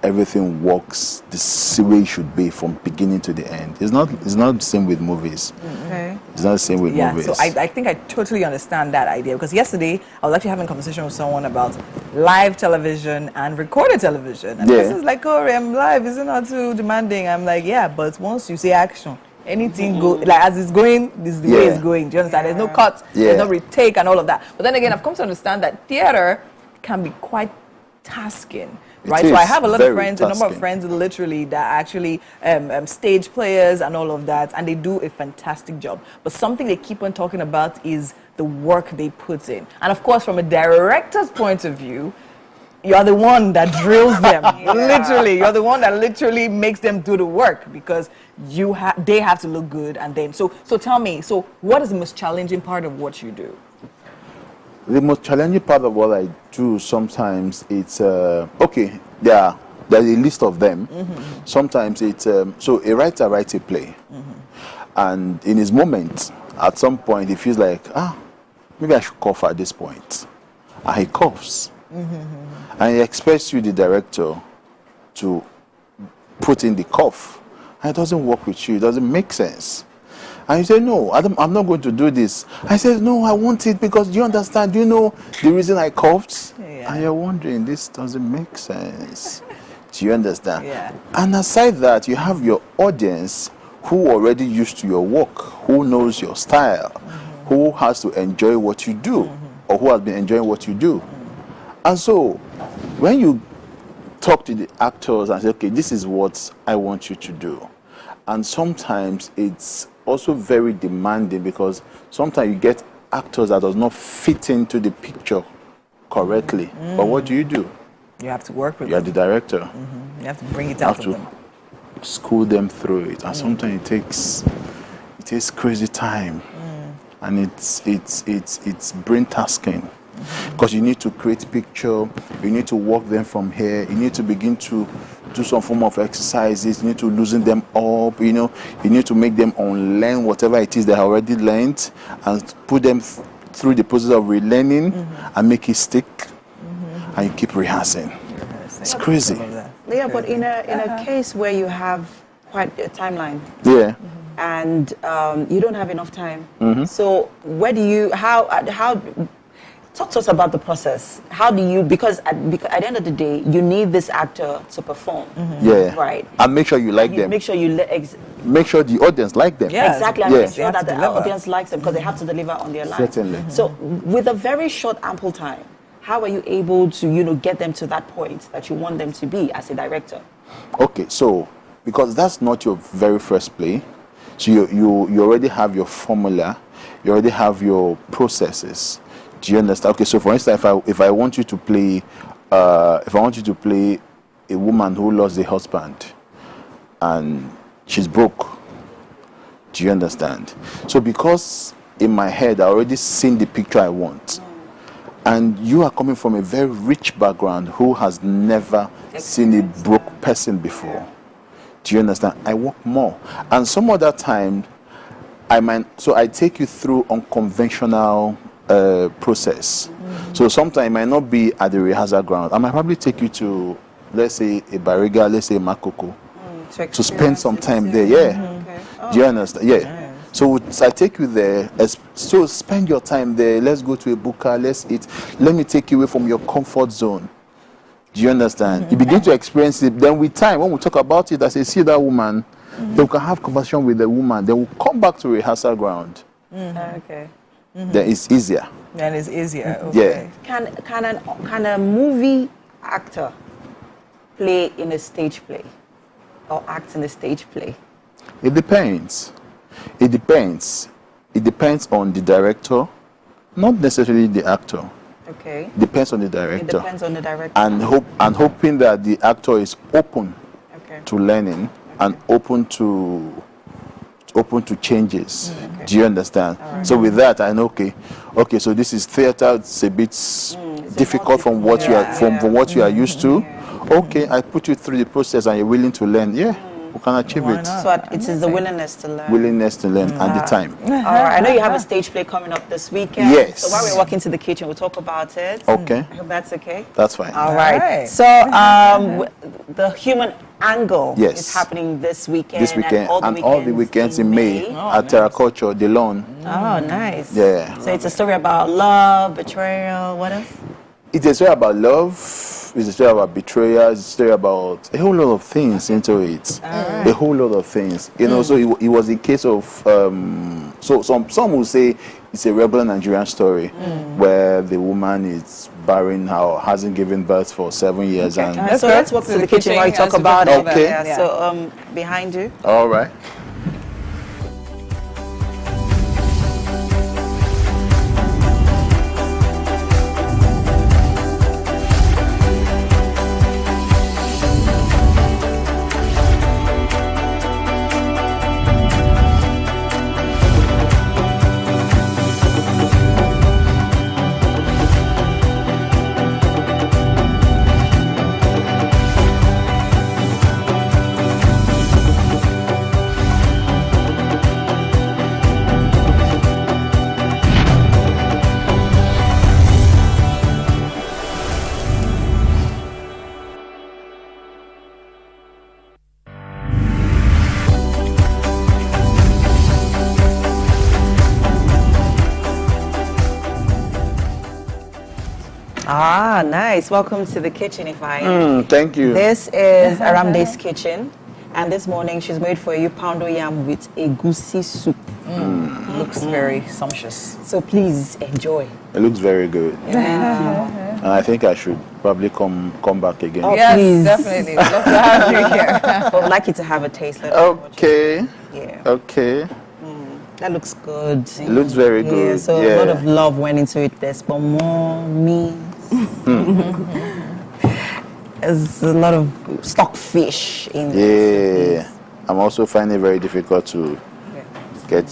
everything works the way it should be from beginning to the end. It's not the same with movies. Okay. It's not the same with movies. So I think I totally understand that idea, because yesterday I was actually having a conversation with someone about live television and recorded television. And this is like, oh, I'm live, is it not too demanding? I'm like, yeah, but once you say action, anything go like as it's going, this is the way it's going. Do you understand? There's no cut, there's no retake and all of that. But then again, I've come to understand that theater can be quite tasking. Right, so I have a lot of friends, a number of friends literally that are actually stage players and all of that, and they do a fantastic job. But something they keep on talking about is the work they put in. And of course, from a director's point of view, you're the one that drills them. Literally, you're the one that literally makes them do the work, because they have to look good. And then, so tell me, so what is the most challenging part of what you do? The most challenging part of what I do sometimes, it's okay. There's a list of them. Sometimes it's so a writer writes a play, and in his moment, at some point, he feels like, maybe I should cough at this point, and he coughs, and he expects you, the director, to put in the cough, and it doesn't work with you. It doesn't make sense. And you say, no, I'm not going to do this. I said, no, I want it because you understand, do you know the reason I coughed? And you're wondering, this doesn't make sense. Do you understand? And aside that, you have your audience who already used to your work, who knows your style, who has to enjoy what you do, or who has been enjoying what you do. And so, when you talk to the actors and say, okay, this is what I want you to do. And sometimes it's also very demanding, because sometimes you get actors that does not fit into the picture correctly. But what do? You have to work with them. You're the director. You have to bring it out of them. You have to school them through it. And sometimes it takes crazy time. And it's brain tasking. Because you need to create picture, you need to walk them from here, you need to begin to do some form of exercises, you need to loosen them up, you need to make them unlearn whatever it is they have already learned, and put them through the process of relearning and make it stick, and you keep rehearsing. It's crazy. Yeah, but in a case where you have quite a timeline, and you don't have enough time, so where do you, how Talk to us about the process. How do you, because at the end of the day, you need this actor to perform. Yeah. Right. And make sure you like them. Make sure you make sure the audience like them. Exactly. And Yeah. make sure that the audience likes them because they have to deliver on their line. Certainly. So with a very short, ample time, how are you able to, get them to that point that you want them to be as a director? Okay, so because that's not your very first play, so you already have your formula, you already have your processes. Do you understand? Okay, so for instance, if I want you to play, a woman who lost a husband, and she's broke. Do you understand? So because in my head I already seen the picture I want, and you are coming from a very rich background who has never seen a broke person before. Do you understand? I work more, and some other time I take you through unconventional process. So sometimes it might not be at the rehearsal ground. I might probably take you to, let's say, a Bariga, let's say Makoko, to spend some time there. Yeah. Okay. Do you understand? Yeah. So I take you there. So spend your time there. Let's go to a buka. Let's eat. Let me take you away from your comfort zone. Do you understand? You begin to experience it. Then with time, when we talk about it, I say, see that woman. Then we can have conversation with the woman. Then we'll come back to rehearsal ground. Okay. Then it's easier. Then it's easier. Okay. Yeah. Can a movie actor play in a stage play or act in a stage play? It depends. It depends. It depends on the director, not necessarily the actor. Okay. Depends on the director. It depends on the director. And hoping that the actor is open to learning and open to changes. Do you understand? So with that, I know okay, so this is theater. It's a bit difficult from what you are from what you are used to. Okay, I put you through the process and you're willing to learn. Yeah, we can achieve it. So it is the willingness to learn. Willingness to learn and the time. All right. I know you have a stage play coming up this weekend. Yes. So while we're walking to the kitchen, we'll talk about it. Okay. I hope that's okay. That's fine. All right. So the human angle is happening this weekend. This weekend and all the weekends in May at Terraculture, the lawn. Oh, nice. Yeah. So it's a story about love, betrayal. What else? It's a story about love. It's a story about betrayal. It's a story about a whole lot of things into it. A whole lot of things. So it was a case of so some will say it's a regular Nigerian story where the woman is barren, hasn't given birth for 7 years. Okay. And So let's walk to the kitchen while you talk about it. Okay. Yeah. So behind you. All right. Ah, nice. Welcome to the kitchen, Ifeanyi. Thank you. This is Aramde's kitchen, and this morning she's made for you poundo yam with egusi soup. Looks very sumptuous. So please enjoy. It looks very good. And I think I should probably come back again. Oh, yes, please. definitely. We'd love to have you here. I would like you to have a taste. Okay. Yeah. Okay. That looks good. It looks very good. So a lot of love went into it. There's more meat. There's a lot of stockfish in it. Yeah. I'm also finding it very difficult to get.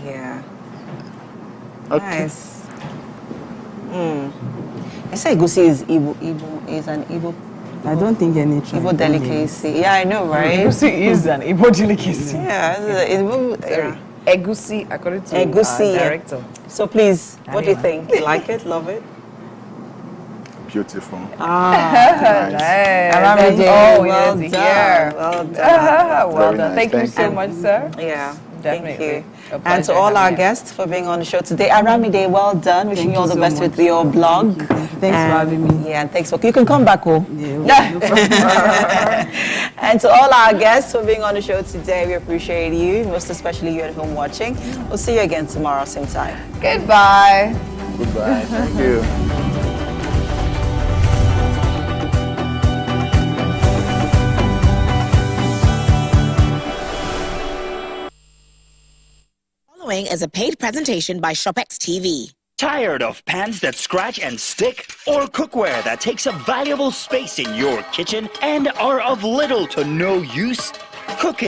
Yeah. Okay. Nice. I say egusi is an Igbo. I don't think any Igbo delicacy. Yeah, I know, right? Egusi is an Igbo delicacy. Yeah. Egusi, according to Egusi, director. So please, what do you think? You like it? Love it? Beautiful. Nice. Aramide, Oh, well yes, done. here. Well done. Well Very done. nice. Thank you so much, sir. Yeah. Definitely. Thank you. And to all our guests for being on the show today. Aramide, well done. Wishing you all the best with your blog. Thanks for having me. Yeah, and thanks for... You can come back, oh. Yeah. And to all our guests for being on the show today, we appreciate you, most especially you at home watching. We'll see you again tomorrow, same time. Goodbye. Goodbye. Thank you. Following is a paid presentation by ShopX TV. Tired of pans that scratch and stick? Or cookware that takes up valuable space in your kitchen and are of little to no use? Cooking